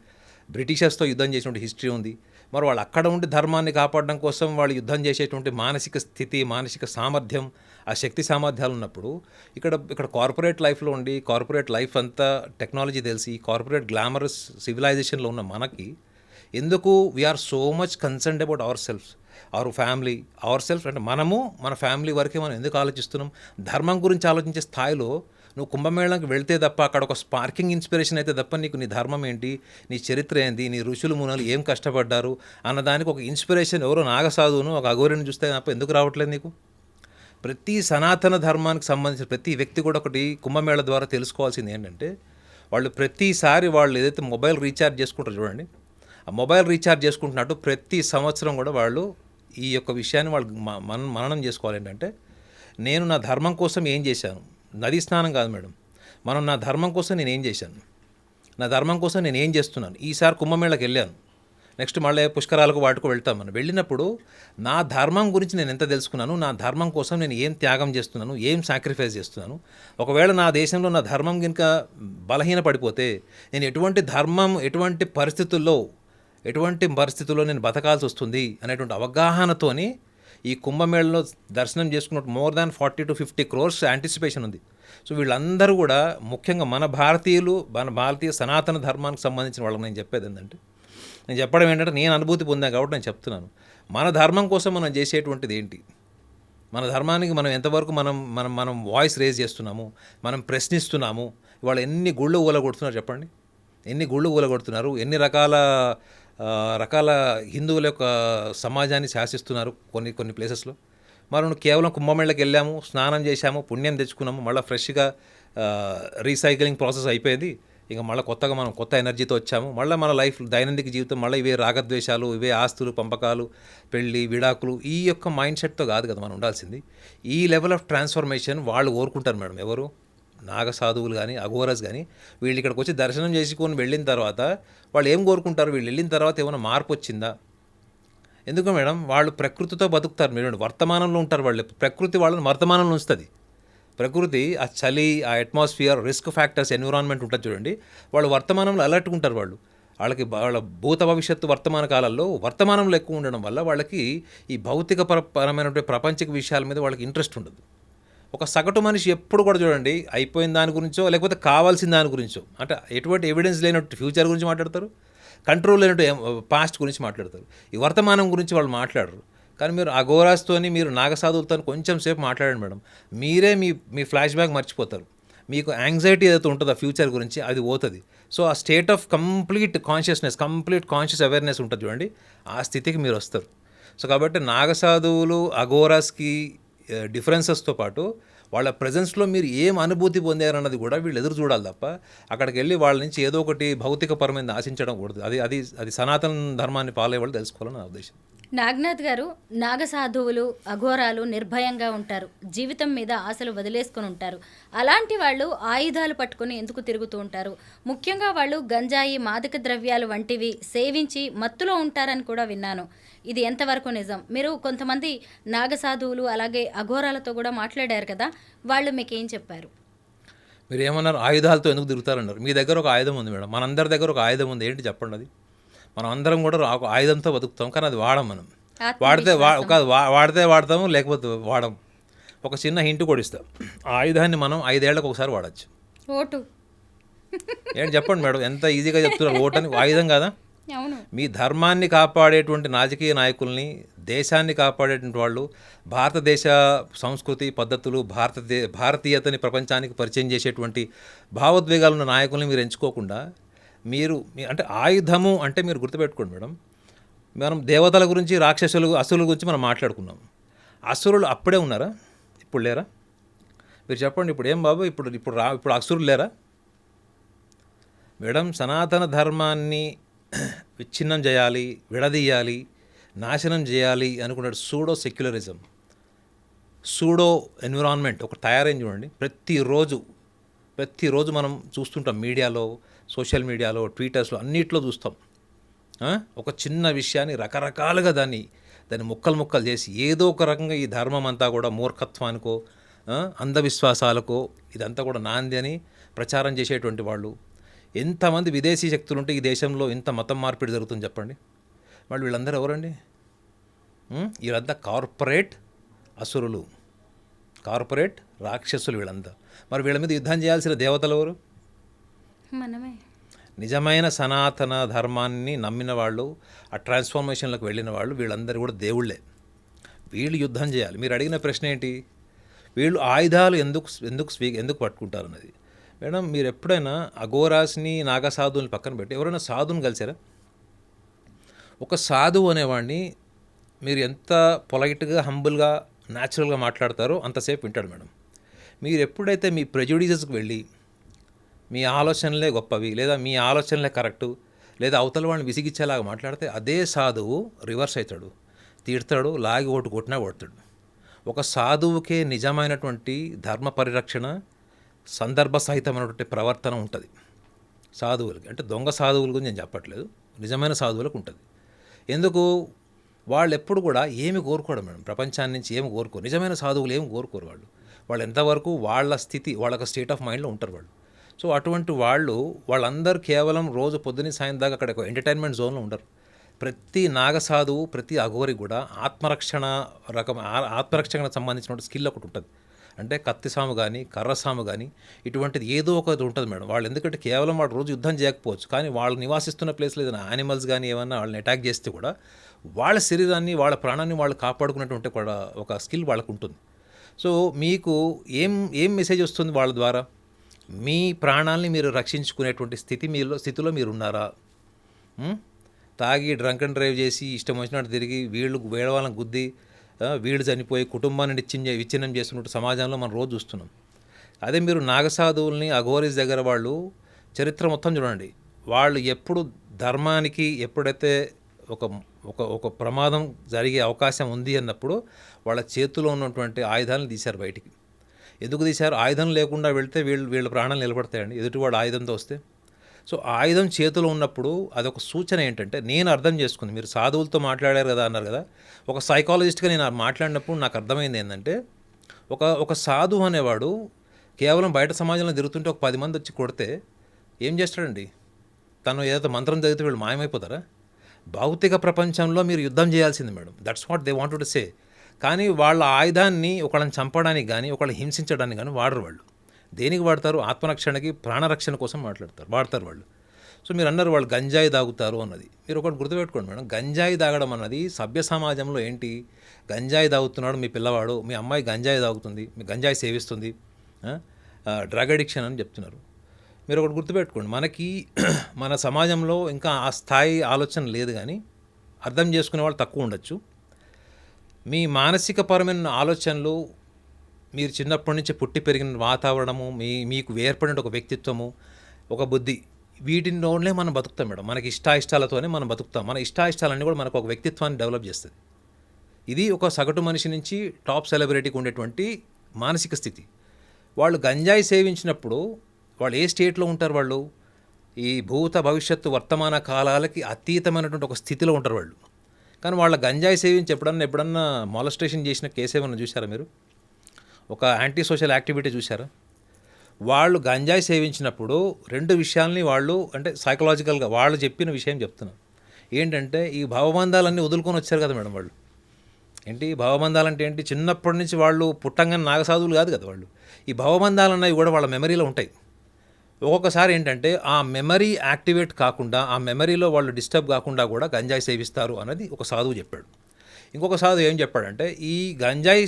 బ్రిటిషర్స్తో యుద్ధం చేసినటువంటి హిస్టరీ ఉంది. మరి వాళ్ళు అక్కడ ఉండి ధర్మాన్ని కాపాడడం కోసం వాళ్ళు యుద్ధం చేసేటువంటి మానసిక స్థితి, మానసిక సామర్థ్యం, ఆ శక్తి సామర్థ్యాలు ఉన్నప్పుడు ఇక్కడ కార్పొరేట్ లైఫ్లో ఉండి, కార్పొరేట్ లైఫ్ అంతా టెక్నాలజీ తెలిసి, కార్పొరేట్ గ్లామరస్ సివిలైజేషన్లో ఉన్న మనకి ఎందుకు we are so much concerned about our family అంటే మనము మన ఫ్యామిలీ వరకే మనం ఎందుకు ఆలోచిస్తున్నాం? ధర్మం గురించి ఆలోచించే స్థాయిలో నువ్వు కుంభమేళానికి వెళ్తే తప్ప అక్కడ ఒక స్పార్కింగ్ ఇన్స్పిరేషన్ అయితే తప్ప నీకు నీ ధర్మం ఏంటి, నీ చరిత్ర ఏంటి, నీ ఋషులు మునులు ఏం కష్టపడ్డారు అన్నదానికి ఒక ఇన్స్పిరేషన్ ఎవరో నాగసాధువును ఒక అఘోరిని చూస్తే తప్ప ఎందుకు రావట్లేదు నీకు? ప్రతి సనాతన ధర్మానికి సంబంధించిన ప్రతి వ్యక్తి కూడా ఒకటి కుంభమేళ ద్వారా తెలుసుకోవాల్సింది ఏంటంటే, వాళ్ళు ప్రతిసారి వాళ్ళు ఏదైతే మొబైల్ రీఛార్జ్ చేసుకుంటారో చూడండి, ఆ మొబైల్ రీఛార్జ్ చేసుకుంటున్నట్టు ప్రతి సంవత్సరం కూడా వాళ్ళు ఈ యొక్క విషయాన్ని వాళ్ళు మననం చేసుకోవాలి. ఏంటంటే, నేను నా ధర్మం కోసం ఏం చేశాను, నది స్నానం కాదు మేడం, మనం నా ధర్మం కోసం నేను ఏం చేశాను, నా ధర్మం కోసం నేను ఏం చేస్తున్నాను. ఈసారి కుంభమేళకి వెళ్ళాను, నెక్స్ట్ మళ్ళీ పుష్కరాలకు వాటికి వెళ్తాం. మనం వెళ్ళినప్పుడు నా ధర్మం గురించి నేను ఎంత తెలుసుకున్నాను, నా ధర్మం కోసం నేను ఏం త్యాగం చేస్తున్నాను, ఏం సాక్రిఫైస్ చేస్తున్నాను. ఒకవేళ నా దేశంలో నా ధర్మం కనుక బలహీన పడిపోతే నేను ఎటువంటి పరిస్థితుల్లో నేను బతకాల్సి వస్తుంది అనేటువంటి అవగాహనతోని ఈ కుంభమేళలో దర్శనం చేసుకున్నట్టు more than 40 to 50 crores anticipation ఉంది. సో వీళ్ళందరూ కూడా ముఖ్యంగా మన భారతీయ సనాతన ధర్మానికి సంబంధించిన వాళ్ళకి నేను చెప్పేది ఏంటంటే, నేను చెప్పడం ఏంటంటే నేను అనుభూతి పొందాను కాబట్టి నేను చెప్తున్నాను. మన ధర్మం కోసం మనం చేసేటువంటిది ఏంటి, మన ధర్మానికి మనం ఎంతవరకు మనం వాయిస్ రేజ్ చేస్తున్నాము, మనం ప్రశ్నిస్తున్నాము. ఇవాళ ఎన్ని గుళ్ళు ఊలగొడుతున్నారు చెప్పండి, ఎన్ని గుళ్ళు ఊలగొడుతున్నారు, ఎన్ని రకాల హిందువుల యొక్క సమాజాన్ని శాసిస్తున్నారు కొన్ని ప్లేసెస్లో. మనం కేవలం కుంభమేళకి వెళ్ళాము, స్నానం చేశాము, పుణ్యం తెచ్చుకున్నాము, మళ్ళీ ఫ్రెష్గా రీసైక్లింగ్ ప్రాసెస్ అయిపోయింది, ఇంకా మళ్ళీ కొత్తగా మనం కొత్త ఎనర్జీతో వచ్చాము. మళ్ళీ మన లైఫ్ దైనందిక జీవితం మళ్ళీ ఇవే రాగద్వేషాలు, ఇవే ఆస్తులు పంపకాలు, పెళ్ళి విడాకులు, ఈ యొక్క మైండ్ సెట్తో కాదు కదా మనం ఉండాల్సింది. ఈ లెవెల్ ఆఫ్ ట్రాన్స్ఫర్మేషన్ వాళ్ళు కోరుకుంటారు మేడం. ఎవరు? నాగసాధువులు కానీ అఘోరస్ కానీ వీళ్ళు ఇక్కడికి వచ్చి దర్శనం చేసుకొని వెళ్ళిన తర్వాత వాళ్ళు ఏం కోరుకుంటారు, వీళ్ళు వెళ్ళిన తర్వాత ఏమైనా మార్పు వచ్చిందా? ఎందుకు మేడం, వాళ్ళు ప్రకృతితో బతుకుతారు. మీరు వర్తమానంలో ఉంటారు, వాళ్ళు ప్రకృతి వాళ్ళని వర్తమానంలో ఉంచుతుంది. ప్రకృతి ఆ చలి, ఆ అట్మాస్ఫియర్, రిస్క్ ఫ్యాక్టర్స్, ఎన్విరాన్మెంట్ ఉంటుంది చూడండి, వాళ్ళు వర్తమానంలో అలర్ట్గా ఉంటారు. వాళ్ళకి వాళ్ళ భూత భవిష్యత్తు వర్తమాన కాలాల్లో వర్తమానంలో ఎక్కువ ఉండడం వల్ల వాళ్ళకి ఈ భౌతిక పరమైనటువంటి ప్రపంచక విషయాల మీద వాళ్ళకి ఇంట్రెస్ట్ ఉండదు. ఒక సగటు మనిషి ఎప్పుడు కూడా చూడండి, అయిపోయిన దాని గురించో లేకపోతే కావాల్సిన దాని గురించో, అంటే ఎటువంటి ఎవిడెన్స్ లేనట్టు ఫ్యూచర్ గురించి మాట్లాడతారు, కంట్రోల్ లేనట్టు పాస్ట్ గురించి మాట్లాడతారు. ఈ వర్తమానం గురించి వాళ్ళు మాట్లాడరు. కానీ మీరు అఘోరాస్తోని, మీరు నాగసాధువులతో కొంచెం సేపు మాట్లాడండి మేడం, మీరే మీ ఫ్లాష్ బ్యాక్ మర్చిపోతారు. మీకు యాంగ్జైటీ ఏదైతే ఉంటుందో ఫ్యూచర్ గురించి అది పోతుంది. సో ఆ state of complete conscious awareness ఉంటుంది చూడండి, ఆ స్థితికి మీరు వస్తారు. సో కాబట్టి నాగసాధువులు అఘోరాస్కి డిఫరెన్సెస్తో పాటు వాళ్ళ ప్రజెన్స్లో మీరు ఏం అనుభూతి పొందారన్నది కూడా వీళ్ళు ఎదురు చూడాలి తప్ప అక్కడికి వెళ్ళి వాళ్ళ నుంచి ఏదో ఒకటి భౌతికపరమైన ఆశించడం కూడదు. అది సనాతన ధర్మాన్ని ఫాలో అయ్యే వాళ్ళు తెలుసుకోవాలని నా ఉద్దేశం. నాగనాథ్ గారు, నాగసాధువులు అఘోరాలు నిర్భయంగా ఉంటారు, జీవితం మీద ఆశలు వదిలేసుకుని ఉంటారు. అలాంటి వాళ్ళు ఆయుధాలు పట్టుకొని ఎందుకు తిరుగుతూ ఉంటారు? ముఖ్యంగా వాళ్ళు గంజాయి, మాదక ద్రవ్యాలు వంటివి సేవించి మత్తులో ఉంటారని కూడా విన్నాను. ఇది ఎంతవరకు నిజం? మీరు కొంతమంది నాగసాధువులు అలాగే అఘోరాలతో కూడా మాట్లాడారు కదా, వాళ్ళు మీకేం చెప్పారు? మీరు ఏమన్నారు, ఆయుధాలతో ఎందుకు తిరుగుతారన్నారు? మీ దగ్గర ఒక ఆయుధం ఉంది మేడం, మనందరి దగ్గర ఒక ఆయుధం ఉంది. ఏంటి చెప్పండి? అది మనం అందరం కూడా ఒక ఆయుధంతో బతుకుతాం, కానీ అది వాడం. మనం వాడితే వాడతాము, లేకపోతే వాడము. ఒక చిన్న హింట్ కూడా ఇస్తాం, ఆ ఆయుధాన్ని మనం 5 ఏళ్లకు ఒకసారి వాడచ్చు. ఓటు ఏంటి చెప్పండి మేడం, ఎంత ఈజీగా చెప్తున్నారు. ఓటు అని ఆయుధం కదా, అవును. మీ ధర్మాన్ని కాపాడేటువంటి రాజకీయ నాయకుల్ని, దేశాన్ని కాపాడేటువంటి వాళ్ళు, భారతదేశ సంస్కృతి పద్ధతులు, భారతీయతని ప్రపంచానికి పరిచయం చేసేటువంటి భావోద్వేగాలు ఉన్న నాయకుల్ని మీరు ఎంచుకోకుండా అంటే ఆయుధము అంటే మీరు గుర్తుపెట్టుకోండి మేడం, మనం దేవతల గురించి, రాక్షసులు, అసురుల గురించి మనం మాట్లాడుకున్నాం. అసురులు అప్పుడే ఉన్నారా? ఇప్పుడు లేరా? మీరు చెప్పండి. ఇప్పుడు ఏం బాబు, ఇప్పుడు అసురులు లేరా మేడం? సనాతన ధర్మాన్ని విచ్ఛిన్నం చేయాలి, విడదీయాలి, నాశనం చేయాలి అనుకున్నాడు సెక్యులరిజం, సూడో ఎన్విరాన్మెంట్ ఒక తయారైంది చూడండి. ప్రతిరోజు మనం చూస్తుంటాం, మీడియాలో, సోషల్ మీడియాలో, ట్విట్టర్స్లో, అన్నిట్లో చూస్తాం. ఒక చిన్న విషయాన్ని రకరకాలుగా దాన్ని ముక్కలు చేసి ఏదో ఒక రకంగా ఈ ధర్మం అంతా కూడా మూర్ఖత్వానికో, అంధవిశ్వాసాలకో ఇదంతా కూడా నాంది అని ప్రచారం చేసేటువంటి వాళ్ళు. ఎంతమంది విదేశీ శక్తులు ఉంటే ఈ దేశంలో ఇంత మతం మార్పిడి జరుగుతుంది చెప్పండి. వాళ్ళు వీళ్ళందరూ ఎవరండి? వీళ్ళంతా కార్పొరేట్ అసురులు, కార్పొరేట్ రాక్షసులు వీళ్ళంతా. మరి వీళ్ళ మీద యుద్ధం చేయాల్సిన దేవతలు ఎవరు? మనమే. నిజమైన సనాతన ధర్మాన్ని నమ్మిన వాళ్ళు, ఆ ట్రాన్స్ఫార్మేషన్లకు వెళ్ళిన వాళ్ళు, వీళ్ళందరూ కూడా దేవుళ్ళే. వీళ్ళు యుద్ధం చేయాలి. మీరు అడిగిన ప్రశ్న ఏంటి, వీళ్ళు ఆయుధాలు ఎందుకు పట్టుకుంటారు అన్నది. మేడం, మీరు ఎప్పుడైనా అఘోరాస్ని, నాగసాధువుని పక్కన పెట్టి ఎవరైనా సాధువుని కలిసారా? ఒక సాధువు అనేవాడిని మీరు ఎంత పొలైట్గా, హంబుల్గా, న్యాచురల్గా మాట్లాడతారో అంతసేపు వింటాడు మేడం. మీరు ఎప్పుడైతే మీ ప్రెజుడిసెస్కి వెళ్ళి మీ ఆలోచనలే గొప్పవి, లేదా మీ ఆలోచనలే కరెక్టు, లేదా అవతల వాడిని విసిగిచ్చేలాగా మాట్లాడితే అదే సాధువు రివర్స్ అవుతాడు, తీడతాడు, లాగి కొట్టినా కొడతాడు. ఒక సాధువుకే నిజమైనటువంటి ధర్మ పరిరక్షణ, సందర్భ సహితమైనటువంటి ప్రవర్తన ఉంటుంది సాధువులకి. అంటే దొంగ సాధువుల గురించి నేను చెప్పట్లేదు, నిజమైన సాధువులకు ఉంటుంది. ఎందుకు? వాళ్ళు ఎప్పుడు కూడా ఏమి కోరుకోరు మేడం, ప్రపంచాన్ని నుంచి ఏమి కోరుకోరు. నిజమైన సాధువులు ఏమి కోరుకోరు. వాళ్ళు ఎంతవరకు వాళ్ళ స్థితి, వాళ్ళ స్టేట్ ఆఫ్ మైండ్లో ఉంటారు వాళ్ళు. సో అటువంటి వాళ్ళందరూ కేవలం రోజు పొద్దున్న సాయం దాకా అక్కడ ఒక ఎంటర్టైన్మెంట్ జోన్లో ఉండరు. ప్రతి నాగసాధువు, ప్రతి అఘోరికి కూడా ఆత్మరక్షణకు సంబంధించిన స్కిల్ ఒకటి ఉంటుంది. అంటే కత్తిసాము కానీ, కర్రసాము కానీ, ఇటువంటిది ఏదో ఒకటి ఉంటుంది మేడం. వాళ్ళు ఎందుకంటే కేవలం వాడు రోజు యుద్ధం చేయకపోవచ్చు, కానీ వాళ్ళు నివాసిస్తున్న ప్లేస్లో ఏదైనా యానిమల్స్ కానీ ఏమన్నా వాళ్ళని అటాక్ చేస్తే కూడా వాళ్ళ శరీరాన్ని, వాళ్ళ ప్రాణాన్ని వాళ్ళు కాపాడుకున్నటువంటి ఒక స్కిల్ వాళ్ళకు ఉంటుంది. సో మీకు ఏం మెసేజ్ వస్తుంది వాళ్ళ ద్వారా? మీ ప్రాణాలని మీరు రక్షించుకునేటువంటి స్థితిలో మీరు ఉన్నారా? తాగి డ్రంక్ అండ్ డ్రైవ్ చేసి ఇష్టం వచ్చినట్టు తిరిగి వేళ వాళ్ళని గుద్ది వీళ్ళు చనిపోయి కుటుంబాన్ని విచ్ఛిన్నం చేస్తున్నట్టు సమాజంలో మనం రోజు చూస్తున్నాం. అదే మీరు నాగసాధువుల్ని, అఘోరీస్ దగ్గర వాళ్ళు చరిత్ర మొత్తం చూడండి. వాళ్ళు ఎప్పుడు ధర్మానికి ఎప్పుడైతే ఒక ప్రమాదం జరిగే అవకాశం ఉంది అన్నప్పుడు వాళ్ళ చేతిలో ఉన్నటువంటి ఆయుధాలను తీశారు బయటికి. ఎందుకు తీశారు? ఆయుధం లేకుండా వెళ్తే వీళ్ళ ప్రాణాలు నిలబడతాయండి, ఎదుటివాడు ఆయుధంతో వస్తే. సో ఆయుధం చేతిలో ఉన్నప్పుడు అదొక సూచన ఏంటంటే, నేను అర్థం చేసుకుంది, మీరు సాధువులతో మాట్లాడారు కదా అన్నారు కదా, ఒక సైకాలజిస్ట్గా నేను మాట్లాడినప్పుడు నాకు అర్థమైంది ఏంటంటే, ఒక సాధువు అనేవాడు కేవలం బయట సమాజంలో తిరుగుతుంటే ఒక 10 మంది వచ్చి కొడితే ఏం చేస్తాడండి? తను ఏదైతే మంత్రం చదివితే వీళ్ళు మాయమైపోతారా? భౌతిక ప్రపంచంలో మీరు యుద్ధం చేయాల్సింది madam, that's what they wanted to say. కానీ వాళ్ళ ఆయుధాన్ని ఒకళ్ళని చంపడానికి కానీ, ఒకళ్ళని హింసించడానికి కానీ వాడరు. వాళ్ళు దేనికి వాడతారు? ఆత్మరక్షణకి, ప్రాణరక్షణ కోసం వాడతారు వాళ్ళు. సో మీరు అన్నారు వాళ్ళు గంజాయి తాగుతారు అన్నది. మీరు ఒకటి గుర్తుపెట్టుకోండి మేడం, గంజాయి తాగడం అన్నది సభ్య సమాజంలో ఏంటి? గంజాయి తాగుతున్నాడు మీ పిల్లవాడు, మీ అమ్మాయి గంజాయి తాగుతుంది, మీ గంజాయి సేవిస్తుంది, డ్రగ్ అడిక్షన్ అని చెప్తున్నారు. మీరు ఒకటి గుర్తుపెట్టుకోండి, మన సమాజంలో ఇంకా ఆ స్థాయి ఆలోచన లేదు, కానీ అర్థం చేసుకునే వాళ్ళు తక్కువ ఉండొచ్చు. మీ మానసికపరమైన ఆలోచనలు, మీరు చిన్నప్పటి నుంచి పుట్టి పెరిగిన వాతావరణము, మీకు ఏర్పడిన ఒక వ్యక్తిత్వము, ఒక బుద్ధి, వీటిలోనే మనం బతుకుతాం మేడం. మనకి ఇష్టాయిష్టాలతోనే మనం బతుకుతాం. మన ఇష్టాయిష్టాలన్నీ కూడా మనకు ఒక వ్యక్తిత్వాన్ని డెవలప్ చేస్తుంది. ఇది ఒక సగటు మనిషి నుంచి టాప్ సెలబ్రిటీకి ఉండేటువంటి మానసిక స్థితి. వాళ్ళు గంజాయి సేవించినప్పుడు వాళ్ళు ఏ స్టేట్లో ఉంటారు? వాళ్ళు ఈ భూత భవిష్యత్తు వర్తమాన కాలాలకి అతీతమైనటువంటి ఒక స్థితిలో ఉంటారు వాళ్ళు. కానీ వాళ్ళ గంజాయి సేవించి ఎప్పుడన్నా మాలస్ట్రేషన్ చేసిన కేసు ఏమన్నా చూసారా మీరు? ఒక యాంటీ సోషల్ యాక్టివిటీ చూసారా? వాళ్ళు గంజాయి సేవించినప్పుడు 2 విషయాల్ని వాళ్ళు, అంటే సైకలాజికల్గా వాళ్ళు చెప్పిన విషయం చెప్తున్నారు. ఏంటంటే, ఈ భావబంధాలన్నీ వదులుకొని వచ్చారు కదా మేడం వాళ్ళు. ఏంటి భావబంధాలంటే ఏంటి? చిన్నప్పటి నుంచి వాళ్ళు పుట్టంగానే నాగసాధువులు కాదు కదా వాళ్ళు. ఈ భావబంధాలు అన్నవి కూడా వాళ్ళ మెమరీలో ఉంటాయి. ఒక్కొక్కసారి ఏంటంటే ఆ మెమరీ యాక్టివేట్ కాకుండా, ఆ మెమరీలో వాళ్ళు డిస్టర్బ్ కాకుండా కూడా గంజాయి సేవిస్తారు అన్నది ఒక సాధువు చెప్పాడు. ఇంకొక సాధువు ఏం చెప్పాడంటే, ఈ గంజాయి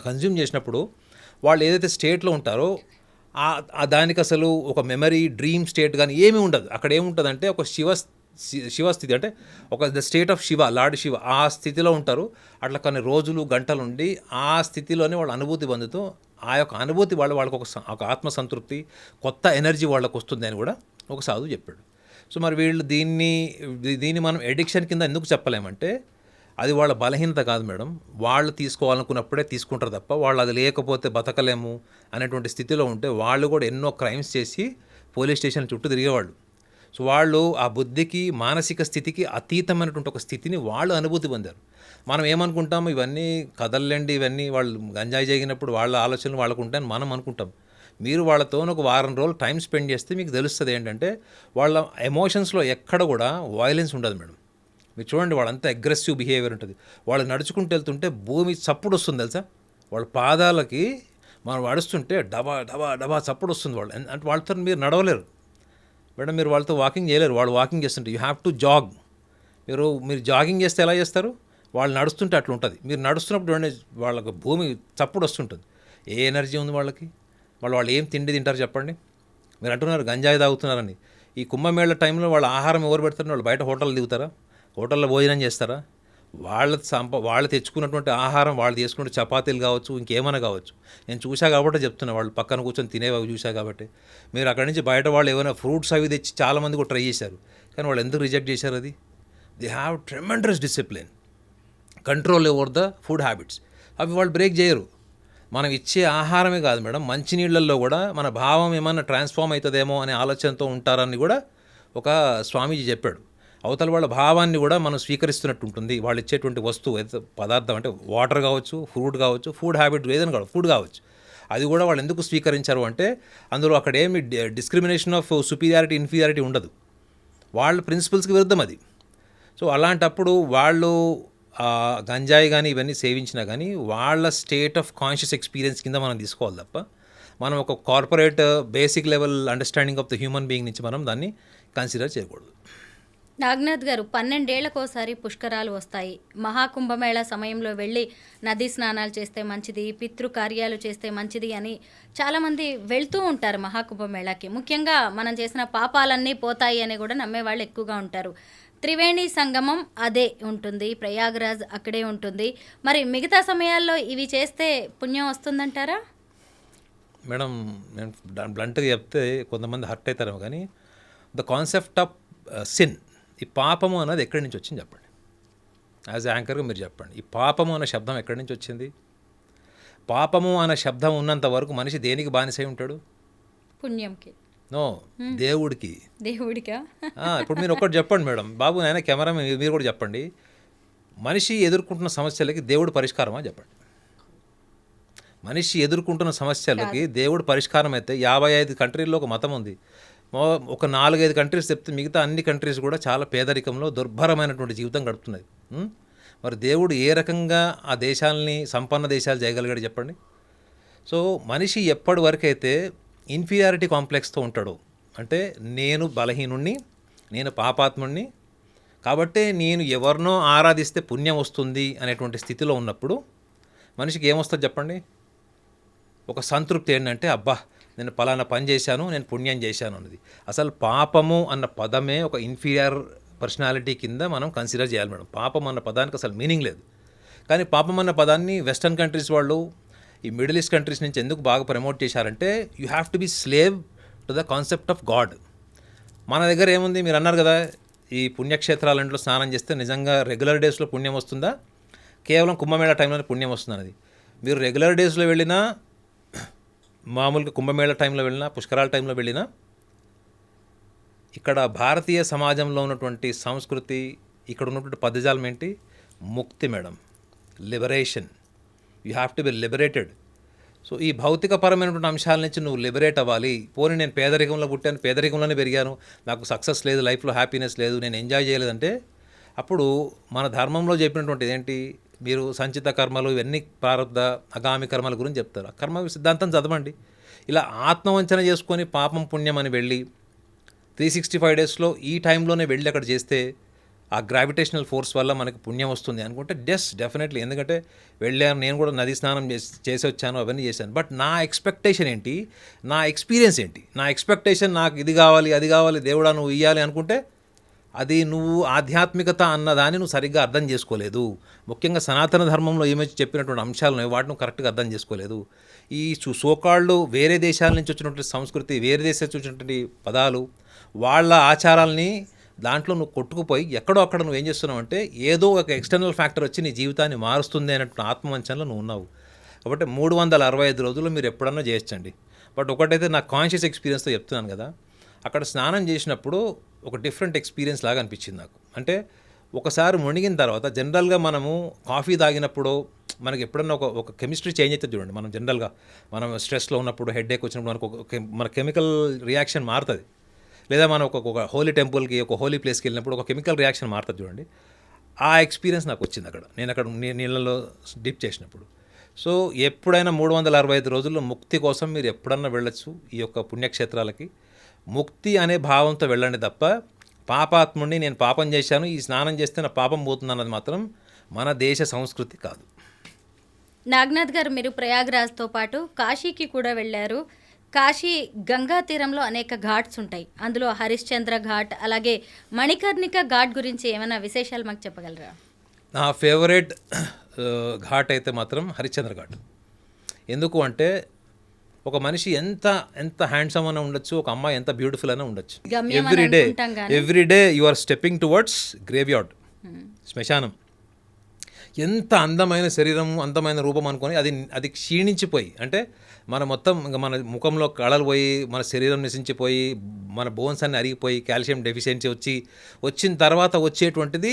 కన్జ్యూమ్ చేసినప్పుడు వాళ్ళు ఏదైతే స్టేట్లో ఉంటారో దానికి అసలు ఒక మెమరీ డ్రీమ్ స్టేట్ కానీ ఏమీ ఉండదు. అక్కడ ఏముంటుందంటే ఒక శివస్థితి, అంటే ఒక the state of Shiva, lord Shiva, ఆ స్థితిలో ఉంటారు. అట్లా కొన్ని రోజులు గంటలు ఉండి ఆ స్థితిలోనే వాళ్ళు అనుభూతి పొందుతూ ఆ యొక్క అనుభూతి వాళ్ళకి ఒక ఆత్మసంతృప్తి, కొత్త ఎనర్జీ వాళ్ళకు వస్తుంది అని కూడా ఒక సాధువు చెప్పాడు. సో మరి వీళ్ళు దీన్ని మనం ఎడిక్షన్ కింద ఎందుకు చెప్పలేమంటే, అది వాళ్ళ బలహీనత కాదు మేడం. వాళ్ళు తీసుకోవాలనుకున్నప్పుడే తీసుకుంటారు తప్ప, వాళ్ళు అది లేకపోతే బతకలేము అనేటువంటి స్థితిలో ఉంటే వాళ్ళు కూడా ఎన్నో క్రైమ్స్ చేసి పోలీస్ స్టేషన్ చుట్టూ తిరిగేవాళ్ళు. సో వాళ్ళు ఆ బుద్ధికి, మానసిక స్థితికి అతీతమైనటువంటి ఒక స్థితిని వాళ్ళు అనుభూతి పొందారు. మనం ఏమనుకుంటాము, ఇవన్నీ కదల్లేండి, ఇవన్నీ వాళ్ళు గంజాయి జరిగినప్పుడు వాళ్ళ ఆలోచనలు వాళ్ళకు ఉంటాయని మనం అనుకుంటాం. మీరు వాళ్ళతో ఒక వారం రోజులు టైం స్పెండ్ చేస్తే మీకు తెలుస్తుంది ఏంటంటే వాళ్ళ ఎమోషన్స్లో ఎక్కడ కూడా వాయిలెన్స్ ఉండదు మేడం. మీరు చూడండి, వాళ్ళంతా అగ్రెసివ్ బిహేవియర్ ఉంటుంది. వాళ్ళు నడుచుకుంటూ వెళ్తుంటే భూమి చప్పుడు వస్తుంది తెలుసా. వాళ్ళ పాదాలకి మనం నడుస్తుంటే డబా డబా డబా చప్పుడు వస్తుంది. వాళ్ళు అంటే వాళ్ళతో మీరు నడవలేరు మేడం, మీరు వాళ్ళతో వాకింగ్ చేయలేరు. వాళ్ళు వాకింగ్ చేస్తుంటే యూ హ్యావ్ టు జాగ్. మీరు జాగింగ్ చేస్తే ఎలా చేస్తారు, వాళ్ళు నడుస్తుంటే అట్లా ఉంటుంది. మీరు నడుస్తున్నప్పుడు వాళ్ళకి భూమి చప్పుడు వస్తుంటుంది. ఏ ఎనర్జీ ఉంది వాళ్ళకి? వాళ్ళు ఏం తిండి తింటారు చెప్పండి. మీరు అంటున్నారు గంజాయి తాగుతున్నారని. ఈ కుంభమేళ టైంలో వాళ్ళ ఆహారం ఎవరు పెడతారు? వాళ్ళు బయట హోటల్ దిగుతారా? హోటల్లో భోజనం చేస్తారా? వాళ్ళు తెచ్చుకున్నటువంటి ఆహారం, వాళ్ళు చేసుకున్న చపాతీలు కావచ్చు, ఇంకేమైనా కావచ్చు. నేను చూసా కాబట్టి చెప్తున్నా, వాళ్ళు పక్కన కూర్చొని తినేవి చూసా కాబట్టి. మీరు అక్కడి నుంచి బయట వాళ్ళు ఏమైనా ఫ్రూట్స్ అవి తెచ్చి చాలామంది కూడా ట్రై చేశారు. కానీ వాళ్ళు ఎందుకు రిజెక్ట్ చేశారు? అది they have tremendous discipline, control over the food habits. అవి వాళ్ళు బ్రేక్ చేయరు. మనం ఇచ్చే ఆహారమే కాదు మేడం, మంచినీళ్ళల్లో కూడా మన భావం ఏమన్నా ట్రాన్స్ఫార్మ్ అవుతుందేమో అనే ఆలోచనతో ఉంటారని కూడా ఒక స్వామీజీ చెప్పాడు. అవతల వాళ్ళ భావాన్ని కూడా మనం స్వీకరిస్తున్నట్టు ఉంటుంది. వాళ్ళు ఇచ్చేటువంటి వస్తువు ఏదైతే పదార్థం, అంటే వాటర్ కావచ్చు, ఫ్రూట్ కావచ్చు, ఫుడ్ హ్యాబిట్ ఏదైనా కావచ్చు, ఫుడ్ కావచ్చు, అది కూడా వాళ్ళు ఎందుకు స్వీకరించారు అంటే అందులో అక్కడ ఏమి డిస్క్రిమినేషన్ ఆఫ్ సుపీరియారిటీ, ఇన్ఫీరియారిటీ ఉండదు. వాళ్ళ ప్రిన్సిపల్స్కి విరుద్ధం అది. సో అలాంటప్పుడు వాళ్ళు గంజాయి కానీ ఇవన్నీ సేవించినా కానీ వాళ్ళ స్టేట్ ఆఫ్ కాన్షియస్ ఎక్స్పీరియన్స్ కింద మనం తీసుకోవాలి తప్ప, మనం ఒక corporate basic level understanding of the human being నుంచి మనం దాన్ని కన్సిడర్ చేయకూడదు. నాగనాథ్ గారు, 12 ఏళ్లకోసారి పుష్కరాలు వస్తాయి. మహాకుంభమేళ సమయంలో వెళ్ళి నదీ స్నానాలు చేస్తే మంచిది, పితృకార్యాలు చేస్తే మంచిది అని చాలామంది వెళ్తూ ఉంటారు మహాకుంభమేళాకి. ముఖ్యంగా మనం చేసిన పాపాలన్నీ పోతాయి అని కూడా నమ్మేవాళ్ళు ఎక్కువగా ఉంటారు. త్రివేణి సంగమం అదే ఉంటుంది, ప్రయాగరాజ్ అక్కడే ఉంటుంది. మరి మిగతా సమయాల్లో ఇవి చేస్తే పుణ్యం వస్తుందంటారా? మేడం, నేను బ్లంట్గా చెప్తే కొంతమంది హర్ట్ అవుతారేమో, కానీ ద కాన్సెప్ట్ ఆఫ్ సిన్, ఈ పాపము అన్నది ఎక్కడి నుంచి వచ్చింది చెప్పండి. యాజ్ యాంకర్గా మీరు చెప్పండి, ఈ పాపము అనే శబ్దం ఎక్కడి నుంచి వచ్చింది? పాపము అనే శబ్దం ఉన్నంత వరకు మనిషి దేనికి బానిసై ఉంటాడు? పుణ్యంకి. నో, దేవుడికి. దేవుడికా? ఇప్పుడు మీరు ఒకటి చెప్పండి మేడం, బాబు నాయన కెమెరా మీరు కూడా చెప్పండి, మనిషి ఎదుర్కొంటున్న సమస్యలకి దేవుడు పరిష్కారమా చెప్పండి. మనిషి ఎదుర్కొంటున్న సమస్యలకి దేవుడు పరిష్కారం అయితే 55 కంట్రీల్లో ఒక మతం ఉంది. ఒక 4-5 కంట్రీస్ చెప్తే మిగతా అన్ని కంట్రీస్ కూడా చాలా పేదరికంలో దుర్భరమైనటువంటి జీవితం గడుపుతున్నాయి. మరి దేవుడు ఏ రకంగా ఆ దేశాలని సంపన్న దేశాలు చేయగలిగాడు చెప్పండి. సో మనిషి ఎప్పటి వరకైతే ఇన్ఫీరియారిటీ కాంప్లెక్స్తో ఉంటాడో, అంటే నేను బలహీనుణ్ణి, నేను పాపాత్ముణ్ణి, కాబట్టి నేను ఎవరినో ఆరాధిస్తే పుణ్యం వస్తుంది అనేటువంటి స్థితిలో ఉన్నప్పుడు మనిషికి ఏమొస్తుంది చెప్పండి? ఒక సంతృప్తి ఏంటంటే, అబ్బా నేను పలానా పని చేశాను, నేను పుణ్యం చేశాను అన్నది. అసలు పాపము అన్న పదమే ఒక ఇన్ఫీరియర్ పర్సనాలిటీ కింద మనం కన్సిడర్ చేయాలి మేడం. పాపం అన్న పదానికి అసలు మీనింగ్ లేదు. కానీ పాపం అన్న పదాన్ని వెస్టర్న్ కంట్రీస్ వాళ్ళు, ఈ మిడిల్ ఈస్ట్ కంట్రీస్ నుంచి ఎందుకు బాగా ప్రమోట్ చేశారంటే, you have to be slave to the concept of God. మన దగ్గర ఏముంది, మీరు అన్నారు కదా, ఈ పుణ్యక్షేత్రాలంట్లో స్నానం చేస్తే నిజంగా రెగ్యులర్ డేస్లో పుణ్యం వస్తుందా, కేవలం కుంభమేళ టైంలోనే పుణ్యం వస్తుంది అనేది. మీరు రెగ్యులర్ డేస్లో వెళ్ళినా, మామూలుగా కుంభమేళ టైంలో వెళ్ళినా, పుష్కరాల టైంలో వెళ్ళినా, ఇక్కడ భారతీయ సమాజంలో ఉన్నటువంటి సంస్కృతి, ఇక్కడ ఉన్నటువంటి పదజాలం ఏంటి? ముక్తి madam, liberation. You have to be liberated. So ఈ భౌతికపరమైనటువంటి అంశాల నుంచి నువ్వు లిబరేట్ అవ్వాలి. పోనీ నేను పేదరికంలో పుట్టాను, పేదరికంలోనే పెరిగాను, నాకు సక్సెస్ లేదు, లైఫ్లో హ్యాపీనెస్ లేదు, నేను ఎంజాయ్ చేయలేదంటే, అప్పుడు మన ధర్మంలో చెప్పినటువంటిది ఏంటి? మీరు సంచిత కర్మలు, ఇవన్నీ ప్రారంధ అగామి కర్మల గురించి చెప్తారు. ఆ కర్మ సిద్ధాంతం చదవండి. ఇలా ఆత్మవంచన చేసుకొని పాపం పుణ్యం అని వెళ్ళి 365 డేస్లో ఈ టైంలోనే వెళ్ళి అక్కడ చేస్తే ఆ గ్రావిటేషనల్ ఫోర్స్ వల్ల మనకి పుణ్యం వస్తుంది అనుకుంటే డెఫినెట్లీ. ఎందుకంటే వెళ్ళాను, నేను కూడా నది స్నానం చేసి వచ్చాను, అవన్నీ చేశాను. బట్ నా ఎక్స్పెక్టేషన్ ఏంటి, నా ఎక్స్పీరియన్స్ ఏంటి, నా ఎక్స్పెక్టేషన్ నాకు ఇది కావాలి అది కావాలి దేవుడా నువ్వు ఇవ్వాలి అనుకుంటే అది నువ్వు ఆధ్యాత్మికత అన్నదాన్ని నువ్వు సరిగ్గా అర్థం చేసుకోలేదు. ముఖ్యంగా సనాతన ధర్మంలో ఏమైతే చెప్పినటువంటి అంశాలు ఉన్నాయి వాటిని కరెక్ట్గా అర్థం చేసుకోలేదు. ఈ సోకాళ్ళు వేరే దేశాల నుంచి వచ్చినటువంటి సంస్కృతి, వేరే దేశాల నుంచి వచ్చినటువంటి పదాలు, వాళ్ళ ఆచారాలని దాంట్లో నువ్వు కొట్టుకుపోయి ఎక్కడో అక్కడ నువ్వు ఏం చేస్తున్నావు అంటే ఏదో ఒక ఎక్స్టర్నల్ ఫ్యాక్టర్ వచ్చి నీ జీవితాన్ని మారుస్తుంది అన్నట్టు ఆత్మవంచనలో నువ్వు ఉన్నావు. కాబట్టి 365 రోజులు మీరు ఎప్పుడన్నా చేయొచ్చండి. బట్ ఒకటైతే నా కాన్షియస్ ఎక్స్పీరియన్స్తో చెప్తున్నాను కదా, అక్కడ స్నానం చేసినప్పుడు ఒక డిఫరెంట్ ఎక్స్పీరియన్స్ లాగా అనిపించింది నాకు. అంటే ఒకసారి మునిగిన తర్వాత జనరల్గా మనము కాఫీ తాగినప్పుడు మనకి ఎప్పుడన్నా ఒక కెమిస్ట్రీ చేంజ్ అవుతుంది చూడండి. మనం జనరల్గా మనం స్ట్రెస్లో ఉన్నప్పుడు, హెడేక్ వచ్చినప్పుడు మనకు మన కెమికల్ రియాక్షన్ మారుతుంది. లేదా మనం ఒక హోలీ టెంపుల్కి, ఒక హోలీ ప్లేస్కి వెళ్ళినప్పుడు ఒక కెమికల్ రియాక్షన్ మారుతుంది చూడండి. ఆ ఎక్స్పీరియన్స్ నాకు వచ్చింది అక్కడ, నేను అక్కడ నీళ్ళలో డిప్ చేసినప్పుడు. సో ఎప్పుడైనా 365 రోజుల్లో ముక్తి కోసం మీరు ఎప్పుడన్నా వెళ్ళొచ్చు ఈ యొక్క పుణ్యక్షేత్రాలకి. ముక్తి అనే భావంతో వెళ్ళండి తప్ప పాపాత్ముడిని, నేను పాపం చేశాను, ఈ స్నానం చేస్తే నా పాపం పోతుంది అన్నది మాత్రం మన దేశ సంస్కృతి కాదు. నాగనాథ్ గారు, మీరు ప్రయాగ్రాజ్తో పాటు కాశీకి కూడా వెళ్ళారు. కాశీ గంగా తీరంలో అనేక ఘాట్స్ ఉంటాయి. అందులో హరిశ్చంద్ర ఘాట్, అలాగే మణికర్ణిక ఘాట్ గురించి ఏమైనా విశేషాలు మాకు చెప్పగలరా? నా ఫేవరెట్ ఘాట్ అయితే మాత్రం హరిశ్చంద్ర ఘాట్. ఎందుకు అంటే ఒక మనిషి ఎంత హ్యాండ్సమ్ అయినా ఉండొచ్చు, ఒక అమ్మాయి ఎంత బ్యూటిఫుల్ అయినా ఉండొచ్చు. గమ్యం అని అనుకుంటాం కానీ everyday you are stepping towards graveyard, శ్మశానం. ఎంత అందమైన శరీరం, అందమైన రూపం అనుకొని అది క్షీణించిపోయి, అంటే మన మొత్తం ఇంకా మన ముఖంలో కళలు పోయి, మన శరీరం నశించిపోయి, మన బోన్స్ అన్ని అరిగిపోయి, కాల్షియం డెఫిషియన్సీ వచ్చిన తర్వాత వచ్చేటువంటిది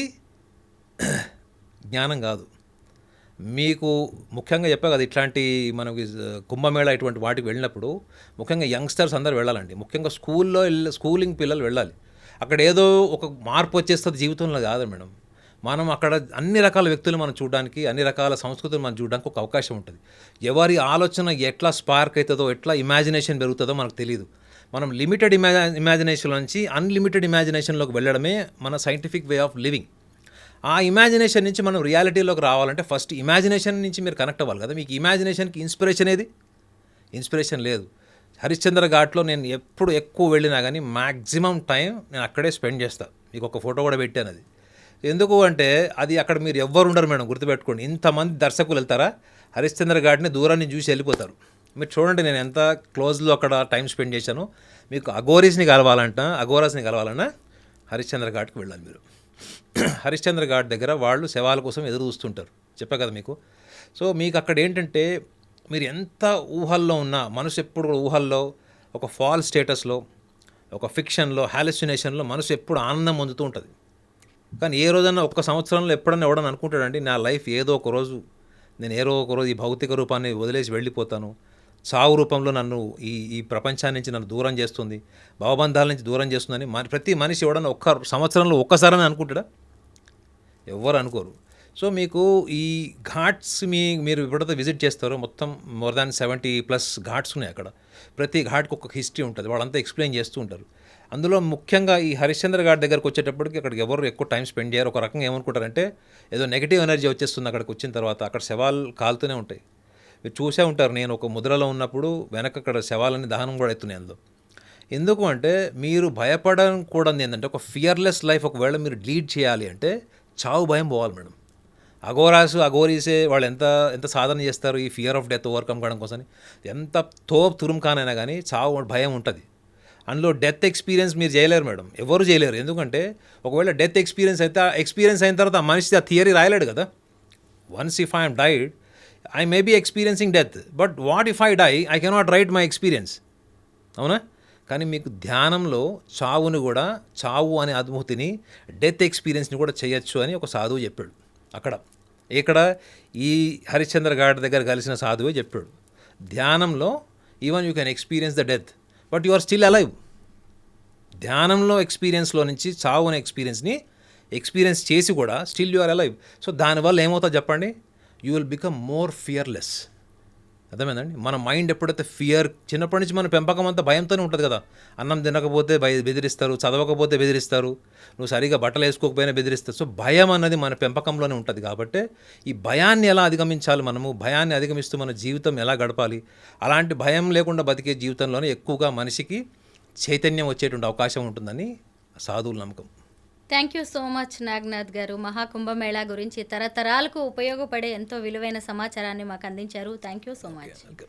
జ్ఞానం కాదు. మీకు ముఖ్యంగా చెప్పా కదా, ఇట్లాంటి మనకి కుంభమేళ ఇటువంటి వాటికి వెళ్ళినప్పుడు ముఖ్యంగా యంగ్స్టర్స్ అందరూ వెళ్ళాలండి. ముఖ్యంగా స్కూలింగ్ పిల్లలు వెళ్ళాలి. అక్కడ ఏదో ఒక మార్పు వచ్చేస్తుంది జీవితంలో కాదు మేడం. మనం అక్కడ అన్ని రకాల వ్యక్తులు మనం చూడడానికి, అన్ని రకాల సంస్కృతులు మనం చూడడానికి ఒక అవకాశం ఉంటుంది. ఎవరి ఆలోచన ఎట్లా స్పార్క్ అవుతుందో, ఎట్లా ఇమాజినేషన్ పెరుగుతుందో మనకు తెలియదు. మనం లిమిటెడ్ ఇమాజినేషన్ నుంచి అన్లిమిటెడ్ ఇమాజినేషన్లోకి వెళ్ళడమే మన సైంటిఫిక్ వే ఆఫ్ లివింగ్. ఆ ఇమాజినేషన్ నుంచి మనం రియాలిటీలోకి రావాలంటే ఫస్ట్ ఇమాజినేషన్ నుంచి మీరు కనెక్ట్ అవ్వాలి కదా. మీకు ఇమాజినేషన్కి ఇన్స్పిరేషన్ లేదు. హరిశ్చంద్ర ఘాట్లో నేను ఎప్పుడు ఎక్కువ వెళ్ళినా కానీ మ్యాక్సిమం టైం నేను అక్కడే స్పెండ్ చేస్తాను. మీకు ఒక ఫోటో కూడా పెట్టాను. అది ఎందుకు అంటే అది అక్కడ మీరు ఎవ్వరు ఉండరు మేడం, గుర్తుపెట్టుకోండి. ఇంతమంది దర్శకులు వెళ్తారా, హరిశ్చంద్ర ఘాట్ని దూరాన్ని చూసి వెళ్ళిపోతారు. మీరు చూడండి నేను ఎంత క్లోజ్లో అక్కడ టైం స్పెండ్ చేశాను. మీకు అఘోరాస్ని కలవాలన్నా హరిశ్చంద్ర ఘాట్కి వెళ్ళాలి మీరు. హరిశ్చంద్ర ఘాట్ దగ్గర వాళ్ళు శవాల కోసం ఎదురు చూస్తుంటారు, చెప్పా కదా మీకు. సో మీకు అక్కడ ఏంటంటే మీరు ఎంత ఊహల్లో ఉన్నా, మనసు ఎప్పుడు ఊహల్లో, ఒక ఫాల్ స్టేటస్లో, ఒక ఫిక్షన్లో, హాలుసినేషన్లో మనసు ఎప్పుడు ఆనందం పొందుతూ ఉంటుంది. కానీ ఏ రోజన్నా ఒక్క సంవత్సరంలో ఎప్పుడన్నా ఎవడని అనుకుంటాడండి నా లైఫ్ ఏదో ఒక రోజు ఈ భౌతిక రూపాన్ని వదిలేసి వెళ్ళిపోతాను, సావు రూపంలో నన్ను ఈ ప్రపంచాన్ని నుంచి నన్ను దూరం చేస్తుంది, భావబంధాల నుంచి దూరం చేస్తుందని ప్రతి మనిషి ఎవడన్నా ఒక్క సంవత్సరంలో ఒక్కసారని అనుకుంటాడా? ఎవ్వరు అనుకోరు. సో మీకు ఈ ఘాట్స్ మీరు ఎప్పుడైతే విజిట్ చేస్తారో మొత్తం మోర్ దాన్ 70+ ఘాట్స్ ఉన్నాయి అక్కడ. ప్రతి ఘాట్కి ఒక హిస్టరీ ఉంటుంది, వాళ్ళంతా ఎక్స్ప్లెయిన్ చేస్తూ ఉంటారు. అందులో ముఖ్యంగా ఈ హరిశ్చంద్ర ఘాట్ దగ్గరకు వచ్చేటప్పటికి అక్కడికి ఎవరు ఎక్కువ టైం స్పెండ్ చేయరు. ఒక రకంగా ఏమనుకుంటారంటే ఏదో నెగిటివ్ ఎనర్జీ వచ్చేస్తుంది అక్కడికి వచ్చిన తర్వాత. అక్కడ శవాలు కాలుతూనే ఉంటాయి, మీరు చూసే ఉంటారు. నేను ఒక ముద్రలో ఉన్నప్పుడు వెనక అక్కడ శవాలని దహనం కూడా అవుతున్నాయి అందులో. ఎందుకు అంటే మీరు భయపడకూడదు ఏంటంటే ఒక ఫియర్లెస్ లైఫ్ ఒకవేళ మీరు లీడ్ చేయాలి అంటే చావు భయం పోవాలి మేడం. అఘోరీసే వాళ్ళు ఎంత సాధన చేస్తారు ఈ ఫియర్ ఆఫ్ డెత్ ఓవర్కమ్ కావడం కోసం. ఎంత తురుంకానైనా కానీ చావు భయం ఉంటుంది. అందులో డెత్ ఎక్స్పీరియన్స్ మీరు చేయలేరు మేడం, ఎవరు చేయలేరు. ఎందుకంటే ఒకవేళ డెత్ ఎక్స్పీరియన్స్ అయిన తర్వాత ఆ మనిషి ఆ థియరీ రాయలేడు కదా. Once if I'm died I may be experiencing death, but what if I die I cannot write my experience. అవునా? కానీ మీకు ధ్యానంలో చావు అనే అనుభూతిని, డెత్ ఎక్స్పీరియన్స్ని కూడా చేయొచ్చు అని ఒక సాధువు చెప్పాడు ఇక్కడ ఈ హరిశ్చంద్ర ఘాట్ దగ్గర కలిసిన సాధువే చెప్పాడు. ధ్యానంలో even you can experience the death but you are still alive. ధ్యానంలో ఎక్స్పీరియన్స్లో నుంచి చావు అనే ఎక్స్పీరియన్స్ చేసి కూడా still you are alive. So దానివల్ల ఏమవుతుంది చెప్పండి, you will become more fearless. అర్థమైందండి. మన మైండ్ ఎప్పుడైతే ఫియర్, చిన్నప్పటి నుంచి మన పెంపకం అంతా భయంతోనే ఉంటుంది కదా. అన్నం తినకపోతే బెదిరిస్తారు, చదవకపోతే బెదిరిస్తారు, నువ్వు సరిగా బట్టలు వేసుకోకపోయినా బెదిరిస్తారు. సో భయం అన్నది మన పెంపకంలోనే ఉంటుంది. కాబట్టి ఈ భయాన్ని ఎలా అధిగమించాలి, మనము భయాన్ని అధిగమిస్తూ మన జీవితం ఎలా గడపాలి, అలాంటి భయం లేకుండా బతికే జీవితంలోనే ఎక్కువగా మనిషికి చైతన్యం వచ్చేటువంటి అవకాశం ఉంటుందని సాధువుల నమ్మకం. Thank you so much Naganath గారు. మహాకుంభమేళా గురించి తరతరాలకు ఉపయోగపడే ఎంతో విలువైన సమాచారాన్ని మాకు అందించారు. Thank you so much. Okay.